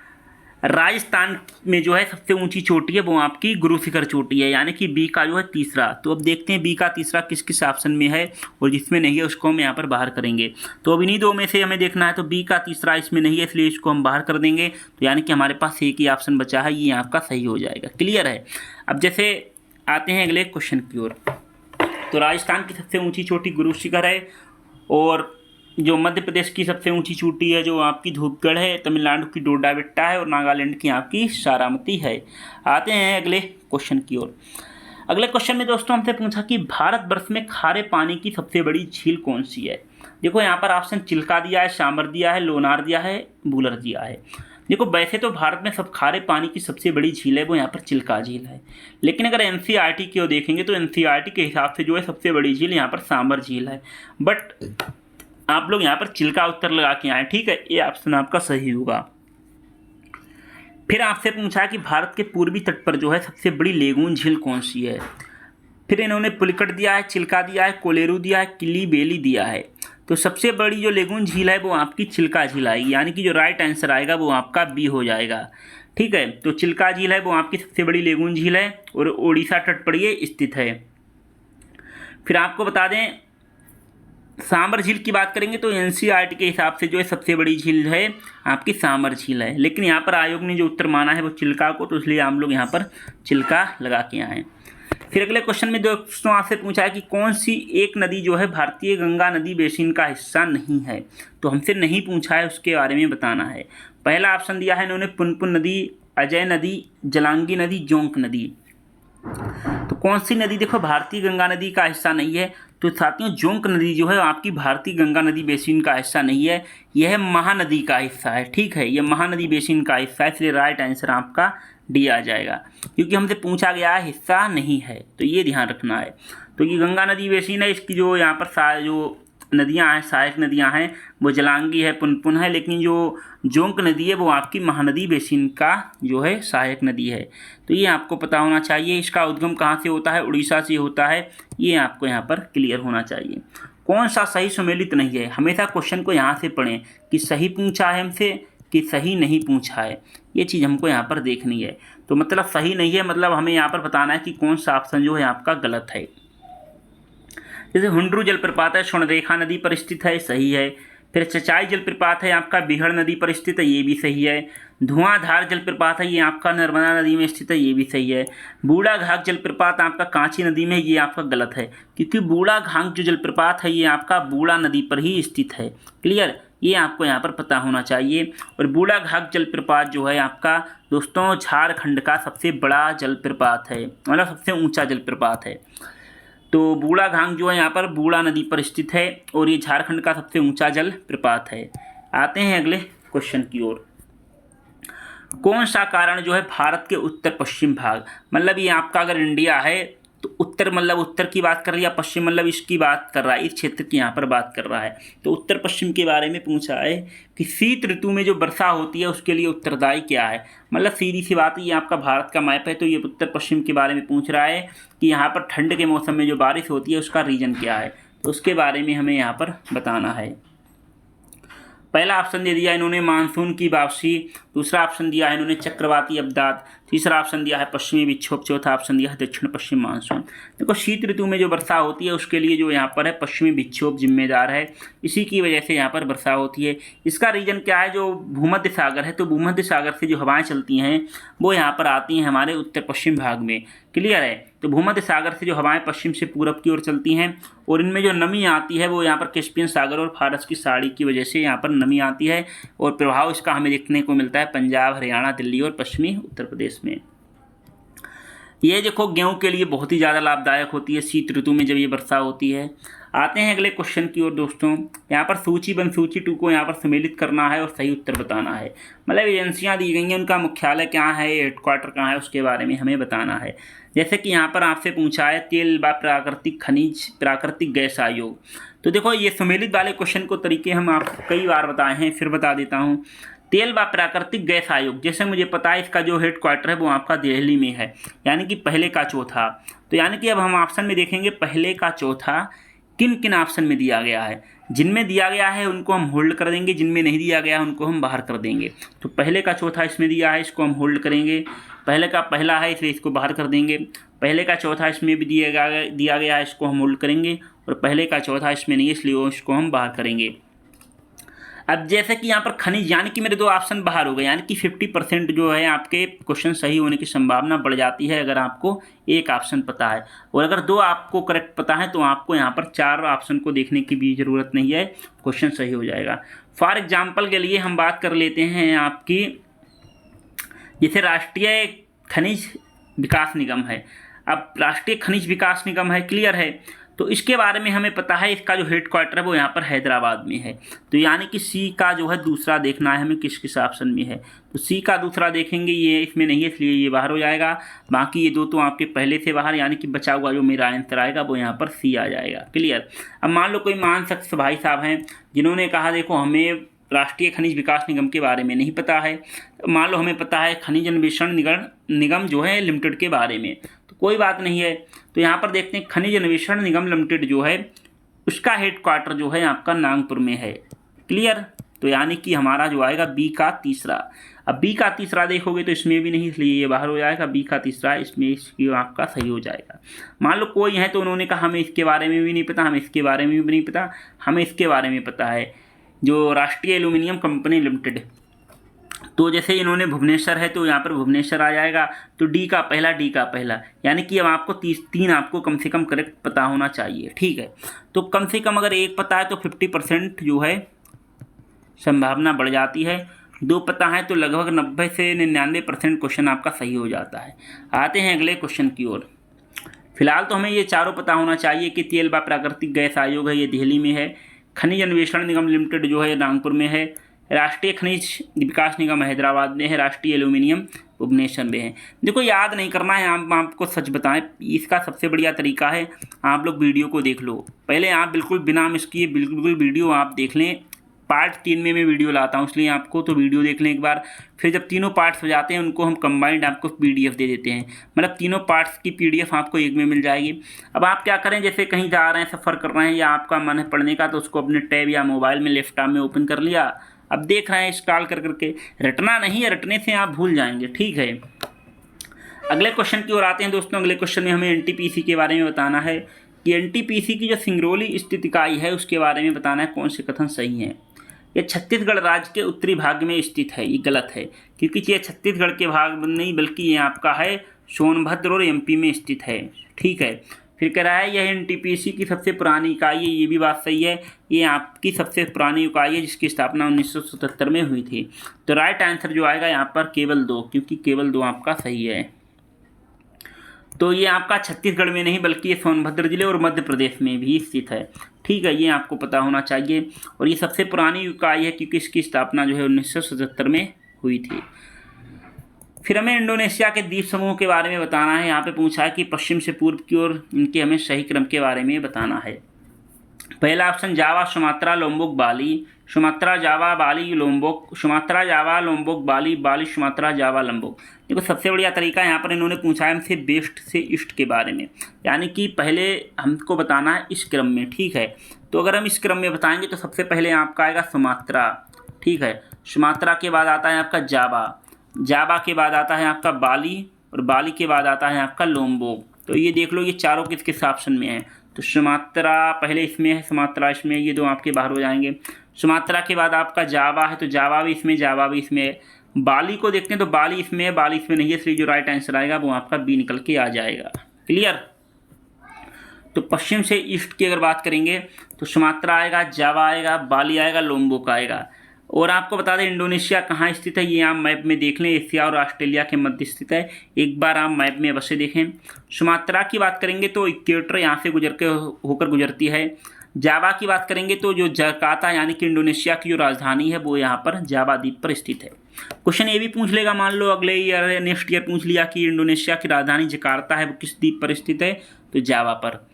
Speaker 1: राजस्थान में जो है सबसे ऊंची चोटी है वो आपकी गुरु शिखर चोटी है, यानी कि बी का जो है तीसरा। तो अब देखते हैं बी का तीसरा किस किस ऑप्शन में है, और जिसमें नहीं है उसको हम यहाँ पर बाहर करेंगे। तो अब इन्हीं दो में से हमें देखना है, तो बी का तीसरा इसमें नहीं है इसलिए इसको हम बाहर कर देंगे, तो यानी कि हमारे पास एक ही ऑप्शन बचा है, ये आपका सही हो जाएगा। क्लियर है। अब जैसे आते हैं अगले क्वेश्चन की ओर। तो राजस्थान की सबसे ऊँची चोटी गुरु शिखर है, और जो मध्य प्रदेश की सबसे ऊंची चोटी है जो आपकी धूपगढ़ है, तमिलनाडु की डोडाबेट्टा है और नागालैंड की आपकी सारामती है। आते हैं अगले क्वेश्चन की ओर। अगले क्वेश्चन में दोस्तों हमसे पूछा कि भारतवर्ष में खारे पानी की सबसे बड़ी झील कौन सी है। देखो यहाँ पर ऑप्शन चिल्का दिया है, शामर दिया है, लोनार दिया है, बूलर दिया है। देखो वैसे तो भारत में सब खारे पानी की सबसे बड़ी झील है वो यहाँ पर चिल्का झील है, लेकिन अगर एनसीईआरटी की ओर देखेंगे तो एनसीईआरटी के हिसाब से जो है सबसे बड़ी झील यहाँ पर सांबर झील है। बट आप लोग यहाँ पर चिल्का उत्तर लगा के आए, ठीक है, ये ऑप्शन आपका सही होगा। फिर आपसे पूछा कि भारत के पूर्वी तट पर जो है सबसे बड़ी लेगून झील कौन सी है। फिर इन्होंने पुलिकट दिया है, चिल्का दिया है, कोलेरू दिया है, किली बेली दिया है। तो सबसे बड़ी जो लेगून झील है वो आपकी चिल्का झील आएगी, यानी कि जो राइट आंसर आएगा वो आपका बी हो जाएगा। ठीक है, तो चिल्का झील है वो आपकी सबसे बड़ी लेगून झील है और ओडिशा तट पर ये स्थित है। फिर आपको बता दें सांबर झील की बात करेंगे तो एनसीईआरटी के हिसाब से जो है सबसे बड़ी झील है आपकी सांबर झील है, लेकिन यहाँ पर आयोग ने जो उत्तर माना है वो चिल्का को, तो इसलिए हम लोग यहाँ पर चिल्का लगा के आए। फिर अगले क्वेश्चन में दोस्तों आपसे पूछा है कि कौन सी एक नदी जो है भारतीय गंगा नदी बेसिन का हिस्सा नहीं है। तो हमसे नहीं पूछा है, उसके बारे में बताना है। पहला ऑप्शन दिया है इन्होंने पुनपुन नदी, अजय नदी, जलांगी नदी, जोंक नदी। तो कौन सी नदी देखो भारतीय गंगा नदी का हिस्सा नहीं है। तो साथियों जोंक नदी जो है आपकी भारतीय गंगा नदी बेसिन का हिस्सा नहीं है, यह महानदी का हिस्सा है। ठीक है, यह महानदी बेसिन का हिस्सा है, इसलिए राइट आंसर आपका डी आ जाएगा, क्योंकि हमसे पूछा गया है हिस्सा नहीं है, तो ये ध्यान रखना है। तो ये गंगा नदी बेसिन है, इसकी जो यहाँ पर जो नदियाँ हैं, सहायक नदियाँ हैं, वो जलांगी है, पुनपुन है, लेकिन जो जोंक नदी है वो आपकी महानदी बेसिन का जो है सहायक नदी है। तो ये आपको पता होना चाहिए। इसका उद्गम कहाँ से होता है, उड़ीसा से होता है, ये आपको यहाँ पर क्लियर होना चाहिए। कौन सा सही सुमेलित नहीं है, हमेशा क्वेश्चन को यहाँ से पढ़ें कि सही पूछा है हमसे कि सही नहीं पूछा है, ये चीज़ हमको यहाँ पर देखनी है। तो मतलब सही नहीं है, मतलब हमें यहाँ पर बताना है कि कौन सा ऑप्शन जो है आपका गलत है। जैसे हुंड्रू जलप्रपात है स्वर्णरेखा नदी पर स्थित है, सही है। फिर चचाई जलप्रपात है आपका बिहड़ नदी पर स्थित है, ये भी सही है। धुआंधार जलप्रपात है ये आपका नर्मदा नदी में स्थित है, ये भी सही है। बूढ़ा घाघ जलप्रपात आपका कांची नदी में, ये आपका गलत है, क्योंकि बूढ़ा घाघ जो जलप्रपात है ये आपका बूढ़ा नदी पर ही स्थित है। क्लियर, ये आपको यहाँ पर पता होना चाहिए। और बूढ़ा घाघ जलप्रपात जो है आपका दोस्तों झारखंड का सबसे बड़ा जलप्रपात है, मतलब सबसे ऊँचा जलप्रपात है। तो बूढ़ा घाघ जो है यहाँ पर बूढ़ा नदी पर स्थित है और ये झारखंड का सबसे ऊंचा जल प्रपात है। आते हैं अगले क्वेश्चन की ओर। कौन सा कारण जो है भारत के उत्तर पश्चिम भाग, मतलब ये आपका अगर इंडिया है तो उत्तर मतलब उत्तर की बात कर रही है, पश्चिम मतलब इसकी बात कर रहा है, इस क्षेत्र की यहाँ पर बात कर रहा है। तो उत्तर पश्चिम के बारे में पूछा है कि शीत ऋतु में जो वर्षा होती है उसके लिए उत्तरदायी क्या है। मतलब सीधी सी बात है, ये आपका भारत का मैप है, तो ये उत्तर पश्चिम के बारे में पूछ रहा है कि यहाँ पर ठंड के मौसम में जो बारिश होती है उसका रीजन क्या है, तो उसके बारे में हमें यहाँ पर बताना है। पहला ऑप्शन दे दिया इन्होंने मानसून की वापसी, दूसरा ऑप्शन दिया है इन्होंने चक्रवाती अवदात, तीसरा ऑप्शन दिया है पश्चिमी विक्षोभ, चौथा ऑप्शन दिया है दक्षिण पश्चिम मानसून। देखो शीत ऋतु में जो वर्षा होती है उसके लिए जो यहाँ पर है पश्चिमी विक्षोभ जिम्मेदार है, इसी की वजह से यहाँ पर वर्षा होती है। इसका रीजन क्या है, जो भूमध्य सागर है, तो भूमध्य सागर से जो हवाएं चलती हैं वो यहाँ पर आती हैं हमारे उत्तर पश्चिम भाग में। क्लियर है, तो भूमध्य सागर से जो हवाएं पश्चिम से पूरब की ओर चलती हैं और इनमें जो नमी आती है वो यहाँ पर कैस्पियन सागर और फारस की साड़ी की वजह से यहाँ पर नमी आती है और प्रभाव इसका हमें देखने को मिलता है पंजाब, हरियाणा, दिल्ली और पश्चिमी उत्तर प्रदेश में। ये देखो गेहूं के लिए बहुत ही ज़्यादा लाभदायक होती है शीत ऋतु में जब ये वर्षा होती है। आते हैं अगले क्वेश्चन की ओर दोस्तों। यहाँ पर सूची 1 सूची 2 को यहाँ पर सम्मिलित करना है और सही उत्तर बताना है। मतलब एजेंसियाँ दी गई हैं, उनका मुख्यालय कहाँ है, हेडक्वार्टर कहाँ है, उसके बारे में हमें बताना है। जैसे कि यहाँ पर आपसे पूछा है तेल व प्राकृतिक खनिज प्राकृतिक गैस आयोग। तो देखो ये सम्मिलित वाले क्वेश्चन को तरीके हम आपको कई बार बताए हैं, फिर बता देता हूँ। तेल व प्राकृतिक गैस आयोग, जैसे मुझे पता है इसका जो हेडक्वार्टर है वो आपका दिल्ली में है, यानी कि पहले का चौथा। तो यानी कि अब हम ऑप्शन में देखेंगे पहले का चौथा किन किन ऑप्शन में दिया गया है। जिनमें दिया गया है उनको हम होल्ड कर देंगे, जिनमें नहीं दिया गया है उनको हम बाहर कर देंगे। तो पहले का चौथा इसमें दिया है, इसको हम होल्ड करेंगे। पहले का पहला है इसलिए इसको बाहर कर देंगे। पहले का चौथा इसमें भी दिया गया है, इसको हम होल्ड करेंगे। और पहले का चौथा इसमें नहीं है इसलिए इसको हम बाहर करेंगे। अब जैसे कि यहाँ पर खनिज, यानी कि मेरे 2 ऑप्शन बाहर हो गए, यानी कि 50% जो है आपके क्वेश्चन सही होने की संभावना बढ़ जाती है अगर आपको एक ऑप्शन पता है, और अगर 2 आपको करेक्ट पता है तो आपको यहाँ पर 4 ऑप्शन को देखने की भी ज़रूरत नहीं है, क्वेश्चन सही हो जाएगा। फॉर एग्जाम्पल के लिए हम बात कर लेते हैं आपकी, जैसे राष्ट्रीय खनिज विकास निगम है। अब राष्ट्रीय खनिज विकास निगम है, क्लियर है, तो इसके बारे में हमें पता है इसका जो हेड क्वार्टर है वो यहाँ पर हैदराबाद में है। तो यानी कि सी का जो है दूसरा देखना है हमें किस किस ऑप्शन में है, तो सी का दूसरा देखेंगे, ये इसमें नहीं है इसलिए ये बाहर हो जाएगा। बाकी ये 2 तो आपके पहले से बाहर, यानी कि बचा हुआ जो मेरा आंसर आएगा वो यहाँ पर सी आ जाएगा, क्लियर। अब मान लो कोई मान शख्स भाई साहब हैं जिन्होंने कहा देखो हमें राष्ट्रीय खनिज विकास निगम के बारे में नहीं पता है, मान लो हमें पता है खनिज अन्वेषण निगम जो है लिमिटेड के बारे में, तो कोई बात नहीं है। तो यहाँ पर देखते हैं खनिज अन्वेषण निगम लिमिटेड जो है उसका हेड क्वार्टर जो है आपका नागपुर में है, क्लियर। तो यानी कि हमारा जो आएगा बी का तीसरा। अब बी का तीसरा देखोगे तो इसमें भी नहीं, इसलिए ये बाहर हो जाएगा। बी का तीसरा इसमें इसकी आपका सही हो जाएगा। मान लो कोई है तो उन्होंने कहा हमें इसके बारे में भी नहीं पता, हमें इसके बारे में भी नहीं पता, हमें इसके बारे में पता है जो राष्ट्रीय एल्यूमिनियम कंपनी लिमिटेड, तो जैसे इन्होंने भुवनेश्वर है तो यहाँ पर भुवनेश्वर आ जाएगा। तो डी का पहला, यानी कि अब आपको 3 आपको कम से कम करेक्ट पता होना चाहिए, ठीक है। तो कम से कम अगर एक पता है तो 50% जो है संभावना बढ़ जाती है, 2 पता है तो लगभग 90 से 99% क्वेश्चन आपका सही हो जाता है। आते हैं अगले क्वेश्चन की ओर। फिलहाल तो हमें ये चारों पता होना चाहिए कि तेल व प्राकृतिक गैस आयोग है, ये दिल्ली में है, खनिज अन्वेषण निगम लिमिटेड जो है नागपुर में है, राष्ट्रीय खनिज विकास निगम हैदराबाद में है, राष्ट्रीय एल्यूमिनियम भुवनेश्वर में है। देखो याद नहीं करना है, हम आपको सच बताएं, इसका सबसे बढ़िया तरीका है आप लोग वीडियो को देख लो। पहले आप बिल्कुल बिना मिस किए बिल्कुल वीडियो आप देख लें। पार्ट 3 में मैं वीडियो लाता हूँ इसलिए आपको तो वीडियो देख लें एक बार, फिर जब तीनों पार्ट्स हो जाते हैं उनको हम कंबाइंड आपको PDF दे देते हैं, मतलब तीनों पार्ट्स की PDF आपको एक में मिल जाएगी। अब आप क्या करें, जैसे कहीं जा रहे हैं, सफ़र कर रहे हैं या आपका मन है पढ़ने का, तो उसको अपने टैब या मोबाइल में लैपटॉप में ओपन कर लिया, अब देख रहे हैं स्क्रॉल कर करके, रटना नहीं है, रटने से आप भूल जाएंगे, ठीक है। अगले क्वेश्चन की ओर आते हैं दोस्तों। अगले क्वेश्चन में हमें NTPC के बारे में बताना है कि NTPC की जो सिंगरौली स्थित इकाई है उसके बारे में बताना है कौन से कथन सही हैं। ये छत्तीसगढ़ राज्य के उत्तरी भाग में स्थित है, ये गलत है क्योंकि ये छत्तीसगढ़ के भाग में नहीं बल्कि ये आपका है सोनभद्र और MP में स्थित है, ठीक है। फिर कह रहा है यह NTPC की सबसे पुरानी इकाई है, ये भी बात सही है, ये आपकी सबसे पुरानी इकाई है जिसकी स्थापना 1977 में हुई थी। तो राइट आंसर जो आएगा यहाँ पर केवल 2, क्योंकि केवल 2 आपका सही है। तो ये आपका छत्तीसगढ़ में नहीं बल्कि ये सोनभद्र जिले और मध्य प्रदेश में भी स्थित है, ठीक है, ये आपको पता होना चाहिए। और ये सबसे पुरानी इकाई है क्योंकि इसकी स्थापना जो है 1977 में हुई थी। फिर हमें इंडोनेशिया के द्वीप समूह के बारे में बताना है। यहाँ पे पूछा है कि पश्चिम से पूर्व की ओर इनके हमें सही क्रम के बारे में बताना है। पहला ऑप्शन जावा, सुमात्रा, लोम्बोक, बाली, सुमात्रा, जावा, बाली, लोम्बोक, सुमात्रा, जावा, लोम्बोक, बाली, बाली, सुमात्रा, जावा, लोम्बोक। देखो सबसे बढ़िया तरीका यहाँ पर इन्होंने पूछा है हमसे वेस्ट से ईस्ट के बारे में, यानी कि पहले हमको बताना है इस क्रम में, ठीक है। तो अगर हम इस क्रम में बताएंगे तो सबसे पहले आपका आएगा सुमात्रा, ठीक है। सुमात्रा के बाद आता है आपका जावा, जावा के बाद आता है आपका बाली और बाली के बाद आता है आपका लोम्बोक। तो ये देख लो ये चारों किस किस ऑप्शन में है। तो सुमात्रा पहले इसमें है, सुमात्रा इसमें, ये 2 आपके बाहर हो जाएंगे। सुमात्रा के बाद आपका जावा है तो जावा भी इसमें, जावा भी इसमें है। बाली को देखते हैं तो बाली इसमें है, बाली इसमें नहीं है, इसलिए जो राइट आंसर आएगा वो आपका बी निकल के आ जाएगा, क्लियर। तो पश्चिम से ईस्ट की अगर बात करेंगे तो सुमात्रा आएगा, जावा आएगा, बाली आएगा, लोम्बोक आएगा। और आपको बता दें इंडोनेशिया कहाँ स्थित है, ये आप मैप में देख लें, एशिया और ऑस्ट्रेलिया के मध्य स्थित है, एक बार आप मैप में अवश्य देखें। सुमात्रा की बात करेंगे तो इक्वेटर यहाँ से होकर गुजरती है। जावा की बात करेंगे तो जो जकार्ता यानी कि इंडोनेशिया की जो राजधानी है वो यहाँ पर जावा द्वीप पर स्थित है। क्वेश्चन ये भी पूछ लेगा, मान लो अगले ईयर नेक्स्ट ईयर पूछ लिया कि इंडोनेशिया की राजधानी जकार्ता है वो किस द्वीप पर स्थित है, तो जावा पर।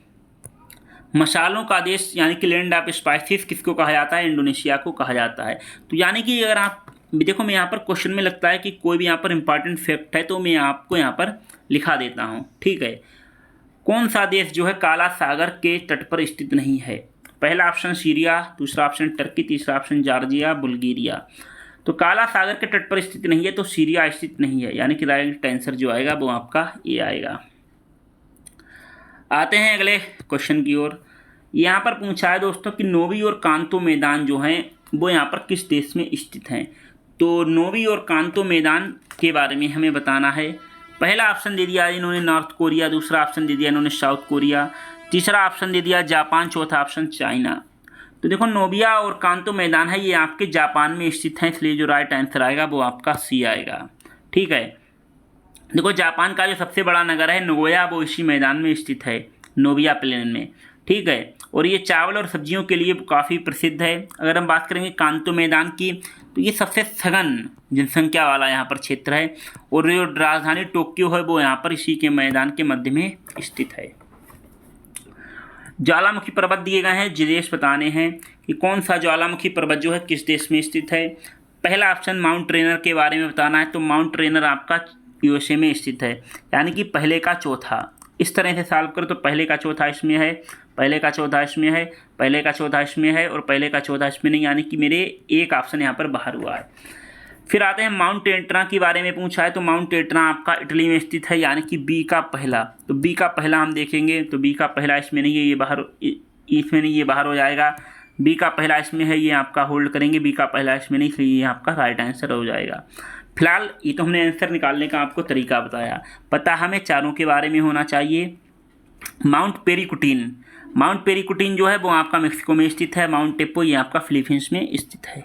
Speaker 1: मसालों का देश यानी कि लैंड ऑफ स्पाइसेस किसको कहा जाता है, इंडोनेशिया को कहा जाता है। तो यानी कि अगर आप देखो मैं यहाँ पर क्वेश्चन में लगता है कि कोई भी यहाँ पर इंपॉर्टेंट फैक्ट है तो मैं आपको यहाँ पर लिखा देता हूँ, ठीक है। कौन सा देश जो है काला सागर के तट पर स्थित नहीं है। पहला ऑप्शन सीरिया, दूसरा ऑप्शन टर्की, तीसरा ऑप्शन जॉर्जिया, बुल्गारिया। तो काला सागर के तट पर स्थित नहीं है तो सीरिया स्थित नहीं है, यानी कि राइट आंसर जो आएगा वो आपका ए आएगा। आते हैं अगले क्वेश्चन की ओर। यहाँ पर पूछा है दोस्तों कि नोवी और कांतो मैदान जो हैं वो यहाँ पर किस देश में स्थित हैं। तो नोबी और कांतो मैदान के बारे में हमें बताना है। पहला ऑप्शन दे दिया इन्होंने नॉर्थ कोरिया, दूसरा ऑप्शन दे दिया इन्होंने साउथ कोरिया, तीसरा ऑप्शन दे दिया जापान, चौथा ऑप्शन चाइना। तो देखो नोबिया और कांतो मैदान है ये आपके जापान में स्थित है, इसलिए जो राइट आंसर आएगा वो आपका सी आएगा। ठीक है, देखो जापान का जो सबसे बड़ा नगर है नगोया वो इसी मैदान में स्थित है, नोबिया प्लेन में। ठीक है, और ये चावल और सब्जियों के लिए काफ़ी प्रसिद्ध है। अगर हम बात करेंगे कांतो मैदान की तो ये सबसे सघन जनसंख्या वाला यहाँ पर क्षेत्र है, और जो राजधानी टोक्यो है वो यहाँ पर इसी के मैदान के मध्य में स्थित है। ज्वालामुखी पर्वत दिए गए हैं, देश बताने हैं कि कौन सा ज्वालामुखी पर्वत जो है किस देश में स्थित है। पहला ऑप्शन माउंट रेनर के बारे में बताना है, तो माउंट रेनर आपका यूएसए में स्थित है, यानी कि पहले का चौथा। इस तरह से सॉल्व करो तो पहले का चौथा इसमें है, पहले का चौथा इसमें है, पहले का चौथा इसमें है, और पहले का चौथा इसमें नहीं, यानी कि मेरे एक ऑप्शन यहाँ पर बाहर हुआ है। फिर आते हैं माउंट एटना के बारे में पूछा है, तो माउंट एटना आपका इटली में स्थित है, यानी कि बी का पहला। तो बी का पहला हम देखेंगे तो बी का पहला इसमें नहीं है, ये बाहर, इसमें नहीं, ये बाहर हो जाएगा। बी का पहला इसमें है, ये आपका होल्ड करेंगे, बी का पहला इसमें नहीं, इसलिए ये आपका राइट आंसर हो जाएगा। फिलहाल ये तो हमने आंसर निकालने का आपको तरीका बताया, पता हमें चारों के बारे में होना चाहिए। माउंट पेरिकुटिन, माउंट पेरिकुटिन जो है वो आपका मेक्सिको में स्थित है। माउंट टेपो ये आपका फिलीपींस में स्थित है।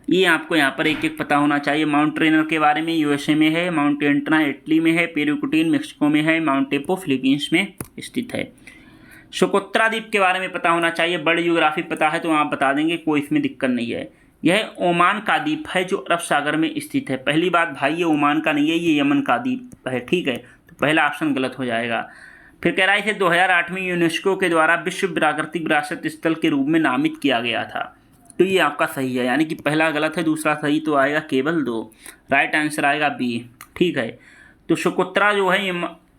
Speaker 1: ये आपको यहाँ पर एक एक पता होना चाहिए। माउंट रेनर के बारे में यूएसए में है, माउंट एटना इटली में है, पेरिकुटिन मेक्सिको में है, माउंट टेपो फिलीपींस में स्थित है। सोकोत्रा द्वीप के बारे में पता होना चाहिए, बड़ी ज्योग्राफी पता है तो आप बता देंगे, कोई इसमें दिक्कत नहीं है। यह ओमान का द्वीप है जो अरब सागर में स्थित है। पहली बात भाई ये ओमान का नहीं है, ये यमन का द्वीप है। ठीक है, तो पहला ऑप्शन गलत हो जाएगा। फिर कह रहा है इसे 2008 में यूनेस्को के द्वारा विश्व प्राकृतिक विरासत स्थल के रूप में नामित किया गया था, तो ये आपका सही है, यानी कि पहला गलत है, दूसरा सही, तो आएगा केवल 2, राइट आंसर आएगा बी। ठीक है, तो सोकोत्रा जो है ये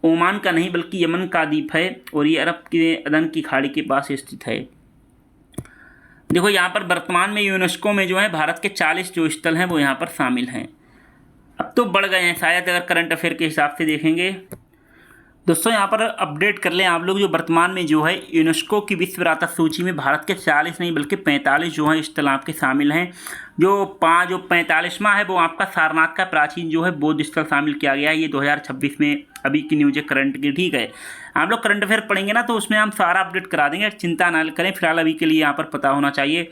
Speaker 1: ओमान का नहीं बल्कि यमन का द्वीप है, और ये अरब के अदन की खाड़ी के पास स्थित है। देखो यहाँ पर वर्तमान में यूनेस्को में जो है भारत के 40 जो स्थल हैं वो यहाँ पर शामिल हैं। अब तो बढ़ गए हैं शायद, अगर करंट अफेयर के हिसाब से देखेंगे। दोस्तों यहाँ पर अपडेट कर लें आप लोग, जो वर्तमान में जो है यूनेस्को की विश्व विरासत सूची में भारत के 40 नहीं बल्कि 45 जो है स्थल आपके शामिल हैं। जो 45वां है वो आपका सारनाथ का प्राचीन जो है बौद्ध स्थल शामिल किया गया है। ये 2026 में अभी की न्यूज़ है करंट की। ठीक है, आप लोग करंट अफेयर पढ़ेंगे ना तो उसमें हम सारा अपडेट करा देंगे, चिंता ना करें। फिलहाल अभी के लिए यहाँ पर पता होना चाहिए।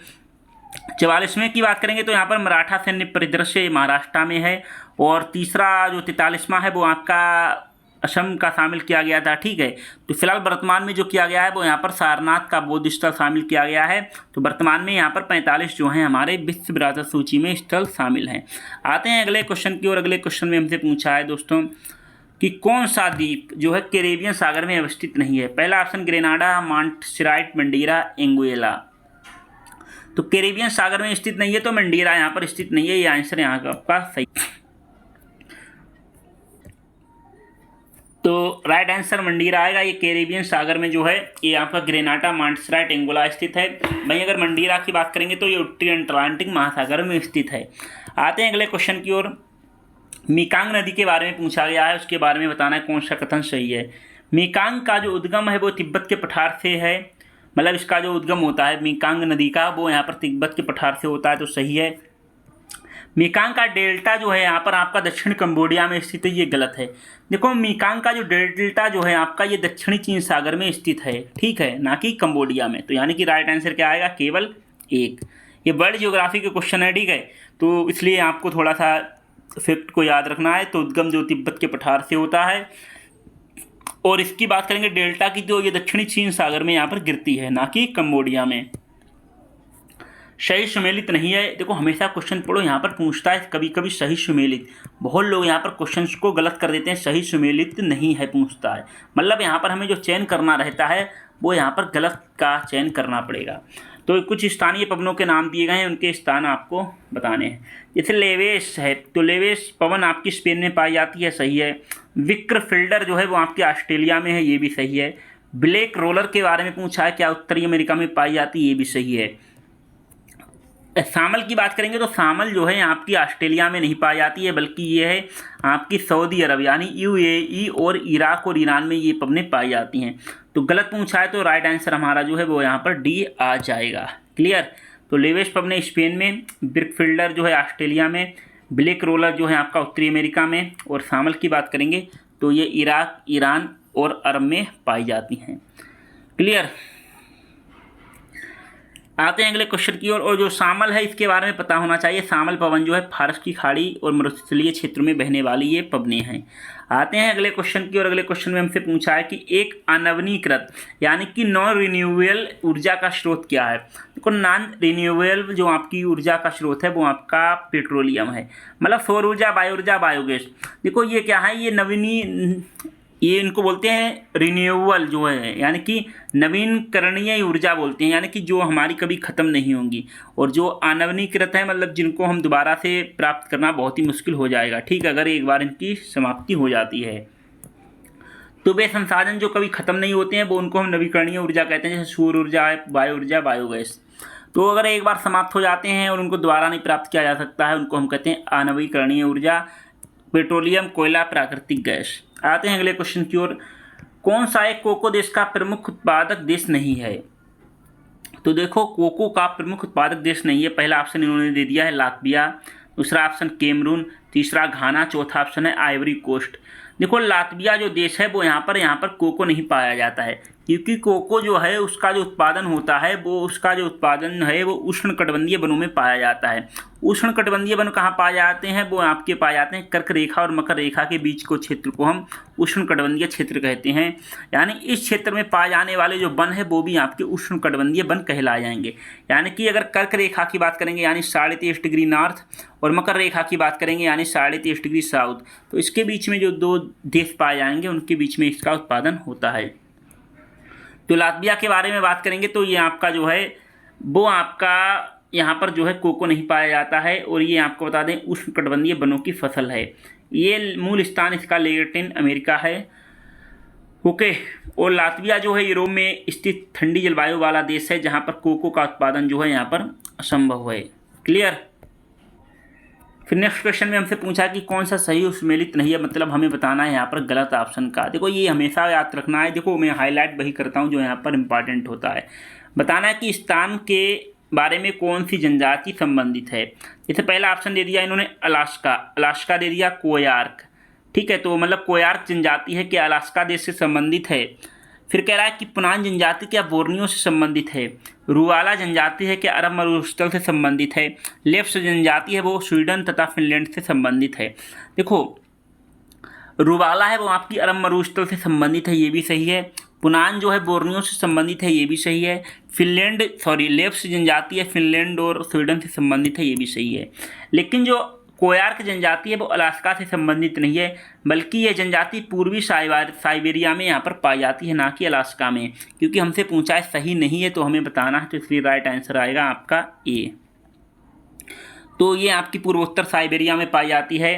Speaker 1: 44वें की बात करेंगे तो यहाँ पर मराठा सैन्य परिदृश्य महाराष्ट्र में है, और तीसरा जो 43वां है वो आपका असम का शामिल किया गया था। ठीक है, तो फिलहाल वर्तमान में जो किया गया है वो यहाँ पर सारनाथ का बौद्ध स्थल शामिल किया गया है। तो वर्तमान में यहाँ पर 45 जो हैं हमारे विश्व विरासत सूची में स्थल शामिल हैं। आते हैं अगले क्वेश्चन की ओर। अगले क्वेश्चन में हमसे पूछा है दोस्तों कि कौन सा द्वीप जो है कैरेबियन सागर में अवस्थित नहीं है। पहला ऑप्शन ग्रेनाडा, मॉन्टसेराट, मंडीरा, एंगुएला। तो कैरेबियन सागर में स्थित नहीं है, तो मंडीरा यहाँ पर स्थित नहीं है, ये आंसर यहाँ का आपका सही। तो राइट आंसर मंडीरा आएगा। ये कैरेबियन सागर में जो है ये आपका ग्रेनाडा, मॉन्टसेराट, एंगोला स्थित है। भाई अगर मंडीरा की बात करेंगे तो ये उत्तरी अटलांटिक महासागर में स्थित है। आते हैं अगले क्वेश्चन की ओर। मेकांग नदी के बारे में पूछा गया है, उसके बारे में बताना है कौन सा कथन सही है। मेकांग का जो उद्गम है वो तिब्बत के पठार से है, मतलब इसका जो उद्गम होता है मेकांग नदी का वो यहाँ पर तिब्बत के पठार से होता है, तो सही है। मेकांग का डेल्टा जो है यहाँ पर आपका दक्षिण कंबोडिया में स्थित है, ये गलत है। देखो मेकांग का जो डेल्टा जो है आपका ये दक्षिणी चीन सागर में स्थित है, ठीक है, ना कि कंबोडिया में। तो यानी कि राइट आंसर क्या आएगा, केवल 1। ये वर्ल्ड ज्योग्राफी के क्वेश्चन है, ठीक है, तो इसलिए आपको थोड़ा सा फैक्ट को याद रखना है। तो उद्गम जो तिब्बत के पठार से होता है, और इसकी बात करेंगे डेल्टा की तो ये दक्षिणी चीन सागर में यहाँ पर गिरती है, ना कि कंबोडिया में। सही सुमेलित नहीं है। देखो हमेशा क्वेश्चन पढ़ो, यहाँ पर पूछता है कभी कभी सही सुमेलित, बहुत लोग यहाँ पर क्वेश्चंस को गलत कर देते हैं, सही सुमेलित नहीं है पूछता है, मतलब यहाँ पर हमें जो चयन करना रहता है वो यहाँ पर गलत का चयन करना पड़ेगा। तो कुछ स्थानीय पवनों के नाम दिए गए हैं, उनके स्थान आपको बताने हैं। जैसे लेवेस है, तो लेवेस पवन आपकी स्पेन में पाई जाती है, सही है। विक्र फिल्डर जो है वो आपके ऑस्ट्रेलिया में है, ये भी सही है। ब्लैक रोलर के बारे में पूछा है, क्या उत्तरी अमेरिका में पाई जाती है, ये भी सही है। सामल की बात करेंगे तो सामल जो है आपकी ऑस्ट्रेलिया में नहीं पाई जाती है, बल्कि ये है आपकी सऊदी अरब यानी यूएई और इराक और ईरान में ये पवनें पाई जाती हैं। तो गलत पूछा है, तो राइट आंसर हमारा जो है वो यहाँ पर डी आ जाएगा। क्लियर। तो लेवेश पब ने स्पेन में, ब्रिकफिल्डर जो है ऑस्ट्रेलिया में, ब्लैक रोलर जो है आपका उत्तरी अमेरिका में, और शामल की बात करेंगे तो ये इराक, ईरान और अरब में पाई जाती हैं। क्लियर। आते हैं अगले क्वेश्चन की ओर। और जो शामल है इसके बारे में पता होना चाहिए। शामल पवन जो है फारस की खाड़ी और मरुस्थलीय क्षेत्रों में बहने वाली ये पवनें हैं। आते हैं अगले क्वेश्चन की ओर। अगले क्वेश्चन में हमसे पूछा है कि एक अनवनीकृत यानी कि नॉन रिन्यूएबल ऊर्जा का स्रोत क्या है। देखो नॉन रिन्यूएबल जो आपकी ऊर्जा का स्रोत है वो आपका पेट्रोलियम है, मतलब सौर ऊर्जा, बायोगैस। देखो ये क्या है, ये इनको बोलते हैं रिन्यूएबल जो है, यानी कि नवीनकरणीय ऊर्जा बोलते हैं, यानी कि जो हमारी कभी ख़त्म नहीं होंगी। और जो अनवनीकृत है मतलब जिनको हम दोबारा से प्राप्त करना बहुत ही मुश्किल हो जाएगा, ठीक है, अगर एक बार इनकी समाप्ति हो जाती है। तो वे संसाधन जो कभी ख़त्म नहीं होते हैं वो उनको हम नवीकरणीय ऊर्जा कहते हैं, जैसे सौर ऊर्जा, वायु ऊर्जा, बायोगैस। तो अगर एक बार समाप्त हो जाते हैं और उनको दोबारा नहीं प्राप्त किया जा सकता है, उनको हम कहते हैं अनवीकरणीय ऊर्जा, पेट्रोलियम, कोयला, प्राकृतिक गैस। आते हैं अगले क्वेश्चन की ओर। कौन सा एक कोको देश का प्रमुख उत्पादक देश नहीं है। तो देखो कोको का प्रमुख उत्पादक देश नहीं है। पहला ऑप्शन इन्होंने दे दिया है लातविया, दूसरा ऑप्शन कैमरून, तीसरा घाना, चौथा ऑप्शन है आइवरी कोस्ट। देखो लातविया जो देश है वो यहाँ पर कोको नहीं पाया जाता है, क्योंकि कोको जो है उसका जो उत्पादन होता है वो उष्णकटिबंधीय वनों में पाया जाता है। उष्णकटिबंधीय वन कहाँ पाए जाते हैं, वो आपके पाए जाते हैं कर्क रेखा और मकर रेखा के बीच को क्षेत्र को हम उष्णकटिबंधीय क्षेत्र कहते हैं। यानी इस क्षेत्र में पाए जाने वाले जो वन है वो भी आपके उष्णकटिबंधीय वन कहलाए जाएंगे। यानी कि अगर कर्क रेखा की बात करेंगे यानी 23.5 डिग्री नॉर्थ, और मकर रेखा की बात करेंगे यानी 23.5 डिग्री साउथ, तो इसके बीच में जो दो देश पाए जाएंगे उनके बीच में इसका उत्पादन होता है। तो लातविया के बारे में बात करेंगे तो ये आपका जो है वो आपका यहाँ पर जो है कोको नहीं पाया जाता है, और ये आपको बता दें उष्णकटिबंधीय वनों की फसल है। ये मूल स्थान इसका लैटिन अमेरिका है। ओके। और लातविया जो है यूरोप में स्थित ठंडी जलवायु वाला देश है जहाँ पर कोको का उत्पादन जो है यहाँ पर असंभव है। क्लियर। फिर नेक्स्ट क्वेश्चन में हमसे पूछा कि कौन सा सही उष्मेलित नहीं है, मतलब हमें बताना है यहाँ पर गलत ऑप्शन का। देखो ये हमेशा याद रखना है। देखो मैं हाईलाइट वही करता हूँ जो यहाँ पर इंपॉर्टेंट होता है। बताना है कि स्थान के बारे में कौन सी जनजाति संबंधित है। जैसे पहला ऑप्शन दे दिया इन्होंने अलास्का दे दिया, कोयार्क, ठीक है, तो मतलब कोयार्क जनजाति है क्या अलास्का देश से संबंधित है। फिर कह रहा है कि पुनान जनजाति क्या बोर्नियो से संबंधित है। रुवाला जनजाति है क्या अरब मरुस्थल से संबंधित है। लेप्स जनजाति है वो स्वीडन तथा फिनलैंड से संबंधित है। देखो रुवाला है वो आपकी अरब मरुस्थल से संबंधित है, ये भी सही है। पुनान जो है बोर्नियो से संबंधित है, ये भी सही है। लेप्स जनजाति है फिनलैंड और स्वीडन से संबंधित है, ये भी सही है। लेकिन जो कोयार्क जनजाति है वो अलास्का से संबंधित नहीं है, बल्कि यह जनजाति पूर्वी साइबेरिया में यहाँ पर पाई जाती है, ना कि अलास्का में। क्योंकि हमसे पूछा है सही नहीं है तो हमें बताना है, तो इसलिए राइट आंसर आएगा आपका ए। तो ये आपकी पूर्वोत्तर साइबेरिया में पाई जाती है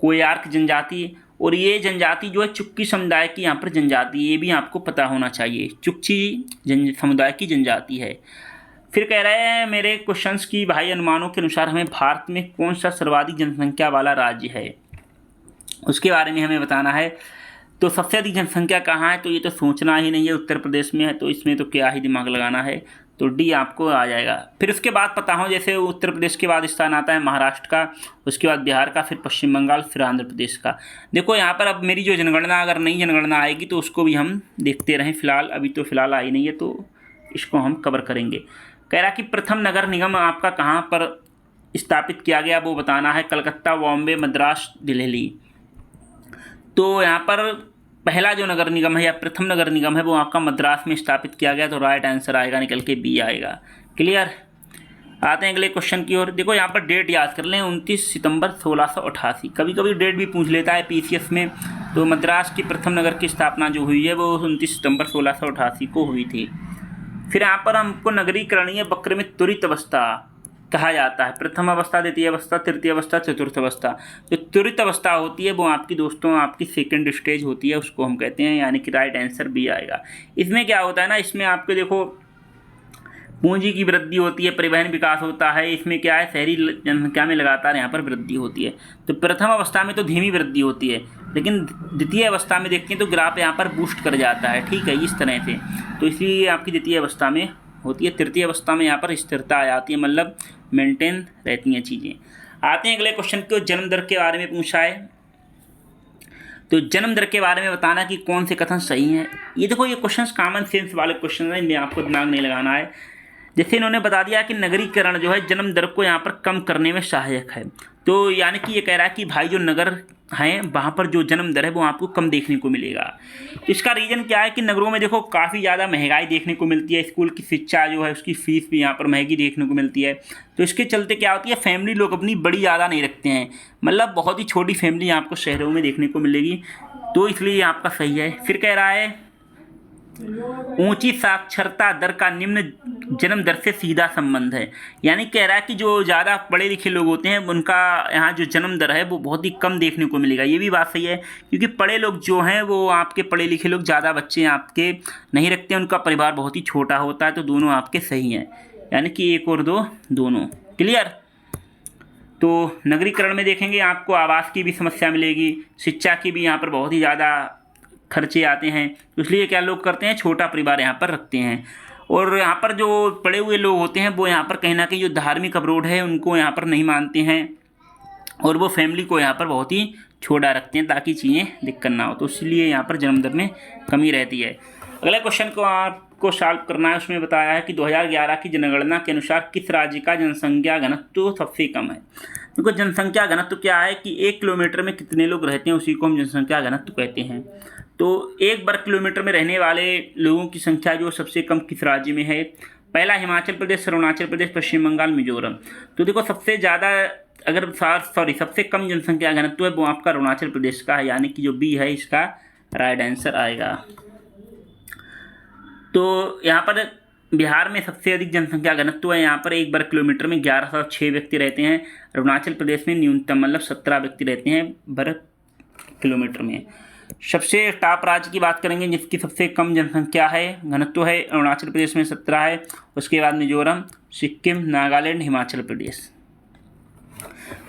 Speaker 1: कोयार्क जनजाति, और ये जनजाति जो है चुक्की समुदाय की यहाँ पर जनजाति, ये भी आपको पता होना चाहिए, चुक्ची समुदाय की जनजाति है। फिर कह रहे हैं मेरे क्वेश्चंस की भाई अनुमानों के अनुसार हमें भारत में कौन सा सर्वाधिक जनसंख्या वाला राज्य है, उसके बारे में हमें बताना है। तो सबसे अधिक जनसंख्या कहाँ है, तो ये तो सोचना ही नहीं है, उत्तर प्रदेश में है, तो इसमें तो क्या ही दिमाग लगाना है, तो डी आपको आ जाएगा। फिर उसके बाद पता हो, जैसे उत्तर प्रदेश के बाद स्थान आता है महाराष्ट्र का, उसके बाद बिहार का, फिर पश्चिम बंगाल, फिर आंध्र प्रदेश का। देखो यहाँ पर अब मेरी जो जनगणना, अगर नई जनगणना आएगी तो उसको भी हम देखते रहें। फिलहाल अभी तो फिलहाल आई नहीं है तो इसको हम कवर करेंगे। कह रहा कि प्रथम नगर निगम आपका कहाँ पर स्थापित किया गया वो बताना है। कलकत्ता, बॉम्बे, मद्रास, दिल्ली। तो यहाँ पर पहला जो नगर निगम है या प्रथम नगर निगम है वो आपका मद्रास में स्थापित किया गया, तो राइट आंसर आएगा निकल के बी आएगा। क्लियर। आते हैं अगले क्वेश्चन की ओर। देखो यहाँ पर डेट याद कर लें 29 सितंबर 1688। कभी कभी डेट भी पूछ लेता है पीसीएस में। तो मद्रास की प्रथम नगर की स्थापना जो हुई है वो 29 सितंबर 1688 को हुई थी। फिर यहाँ पर हमको नगरीकरणीय वक्र में त्वरित अवस्था कहा जाता है। प्रथम अवस्था, द्वितीय अवस्था, तृतीय अवस्था, चतुर्थ अवस्था। जो त्वरित अवस्था होती है वो आपकी दोस्तों आपकी सेकंड स्टेज होती है, उसको हम कहते हैं, यानी कि राइट आंसर बी आएगा। इसमें क्या होता है ना, इसमें आपके देखो पूंजी की वृद्धि होती है, परिवहन विकास होता है। इसमें क्या है, शहरी जनसंख्या में लगातार यहाँ पर वृद्धि होती है। तो प्रथम अवस्था में तो धीमी वृद्धि होती है, लेकिन द्वितीय अवस्था में देखते हैं तो ग्राफ यहाँ पर बूस्ट कर जाता है, ठीक है, इस तरह से। तो इसलिए आपकी द्वितीय अवस्था में होती है, तृतीय अवस्था में यहाँ पर स्थिरता आ जाती है, मतलब मेंटेन रहती हैं चीज़ें। आते हैं अगले क्वेश्चन को, जन्म दर के बारे में पूछा है। तो जन्म दर के बारे में बताना कि कौन से कथन सही हैं। ये देखो, ये क्वेश्चन कॉमन सेंस वाले क्वेश्चन हैं, इनमें आपको दिमाग नहीं लगाना है। जैसे इन्होंने बता दिया कि नगरीकरण जो है जन्म दर को यहाँ पर कम करने में सहायक है, तो यानी कि ये कह रहा है कि भाई जो नगर हैं वहाँ पर जो जन्म दर है वो आपको कम देखने को मिलेगा। तो इसका रीज़न क्या है कि नगरों में देखो काफ़ी ज़्यादा महंगाई देखने को मिलती है, स्कूल की शिक्षा जो है उसकी फ़ीस भी यहाँ पर महंगी देखने को मिलती है। तो इसके चलते क्या होती है, फैमिली लोग अपनी बड़ी ज़्यादा नहीं रखते हैं, मतलब बहुत ही छोटी फैमिली आपको शहरों में देखने को मिलेगी, तो इसलिए ये आपका सही है। फिर कह रहा है ऊंची साक्षरता दर का निम्न जन्म दर से सीधा संबंध है, यानी कह रहा है कि जो ज़्यादा पढ़े लिखे लोग होते हैं उनका यहाँ जो जन्म दर है वो बहुत ही कम देखने को मिलेगा। ये भी बात सही है, क्योंकि पढ़े लोग जो हैं वो आपके पढ़े लिखे लोग ज़्यादा बच्चे आपके नहीं रखते, उनका परिवार बहुत ही छोटा होता है, तो दोनों आपके सही हैं, यानी कि 1 और 2 दोनों क्लियर। तो नगरीकरण में देखेंगे आपको आवास की भी समस्या मिलेगी, शिक्षा की भी यहाँ पर बहुत ही ज़्यादा खर्चे आते हैं, तो इसलिए क्या लोग करते हैं, छोटा परिवार यहाँ पर रखते हैं। और यहाँ पर जो पढ़े हुए लोग होते हैं वो यहाँ पर कहीं ना कहीं जो धार्मिक अवरोध है उनको यहाँ पर नहीं मानते हैं, और वो फैमिली को यहाँ पर बहुत ही छोटा रखते हैं ताकि चीज़ें दिक्कत ना हो, तो इसलिए यहाँ पर जन्म दर में कमी रहती है। अगले क्वेश्चन को आपको सॉल्व करना है, उसमें बताया है कि 2011 की जनगणना के अनुसार किस राज्य का जनसंख्या घनत्व सबसे कम है। देखो जनसंख्या घनत्व क्या है कि 1 किलोमीटर में कितने लोग रहते हैं उसी को हम जनसंख्या घनत्व कहते हैं। तो 1 वर्ग किलोमीटर में रहने वाले लोगों की संख्या जो सबसे कम किस राज्य में है, पहला हिमाचल प्रदेश, अरुणाचल प्रदेश, पश्चिम बंगाल, मिजोरम। तो देखो सबसे ज़्यादा अगर सबसे कम जनसंख्या घनत्व है वो आपका अरुणाचल प्रदेश का है, यानी कि जो बी है इसका राइट आंसर आएगा। तो यहाँ पर बिहार में सबसे अधिक जनसंख्या घनत्व है, यहाँ पर 1 वर्ग किलोमीटर में 1106 व्यक्ति रहते हैं। अरुणाचल प्रदेश में न्यूनतम मतलब 17 व्यक्ति रहते हैं वर्ग किलोमीटर में। सबसे टॉप राज्य की बात करेंगे जिसकी सबसे कम जनसंख्या है घनत्व है, अरुणाचल प्रदेश में 17 है, उसके बाद मिजोरम, सिक्किम, नागालैंड, हिमाचल प्रदेश।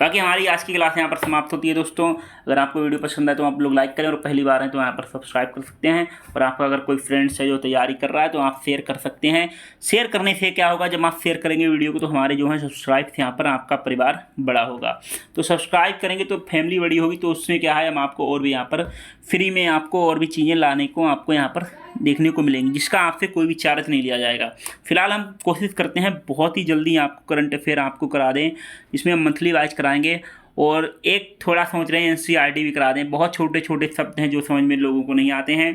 Speaker 1: बाकी हमारी आज की क्लास यहाँ पर समाप्त होती है दोस्तों। अगर आपको वीडियो पसंद आए तो आप लोग लाइक करें, और पहली बार हैं तो यहाँ पर सब्सक्राइब कर सकते हैं, और आपका अगर कोई फ्रेंड्स है जो तैयारी कर रहा है तो आप शेयर कर सकते हैं। शेयर करने से क्या होगा, जब आप शेयर करेंगे वीडियो को तो हमारे जो है सब्सक्राइब से यहाँ पर आपका परिवार बड़ा होगा। तो सब्सक्राइब करेंगे तो फैमिली बड़ी होगी, तो उसमें क्या है हम आपको और भी यहाँ पर फ्री में आपको और भी चीज़ें लाने को आपको यहाँ पर देखने को मिलेंगी, जिसका आपसे कोई भी चार्ज नहीं लिया जाएगा। फिलहाल हम कोशिश करते हैं बहुत ही जल्दी आपको करंट अफेयर आपको करा दें, इसमें हम मंथली वाइज कराएंगे, और एक थोड़ा सोच रहे हैं एनसीईआरटी भी करा दें। बहुत छोटे छोटे शब्द हैं जो समझ में लोगों को नहीं आते हैं,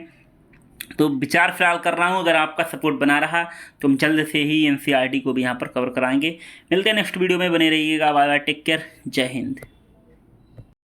Speaker 1: तो विचार फिलहाल कर रहा हूँ। अगर आपका सपोर्ट बना रहा तो हम जल्द से ही एनसीईआरटी को भी यहाँ पर कवर कराएंगे। मिलते हैं नेक्स्ट वीडियो में, बने रहिएगा। बाय बाय, टेक केयर, जय हिंद।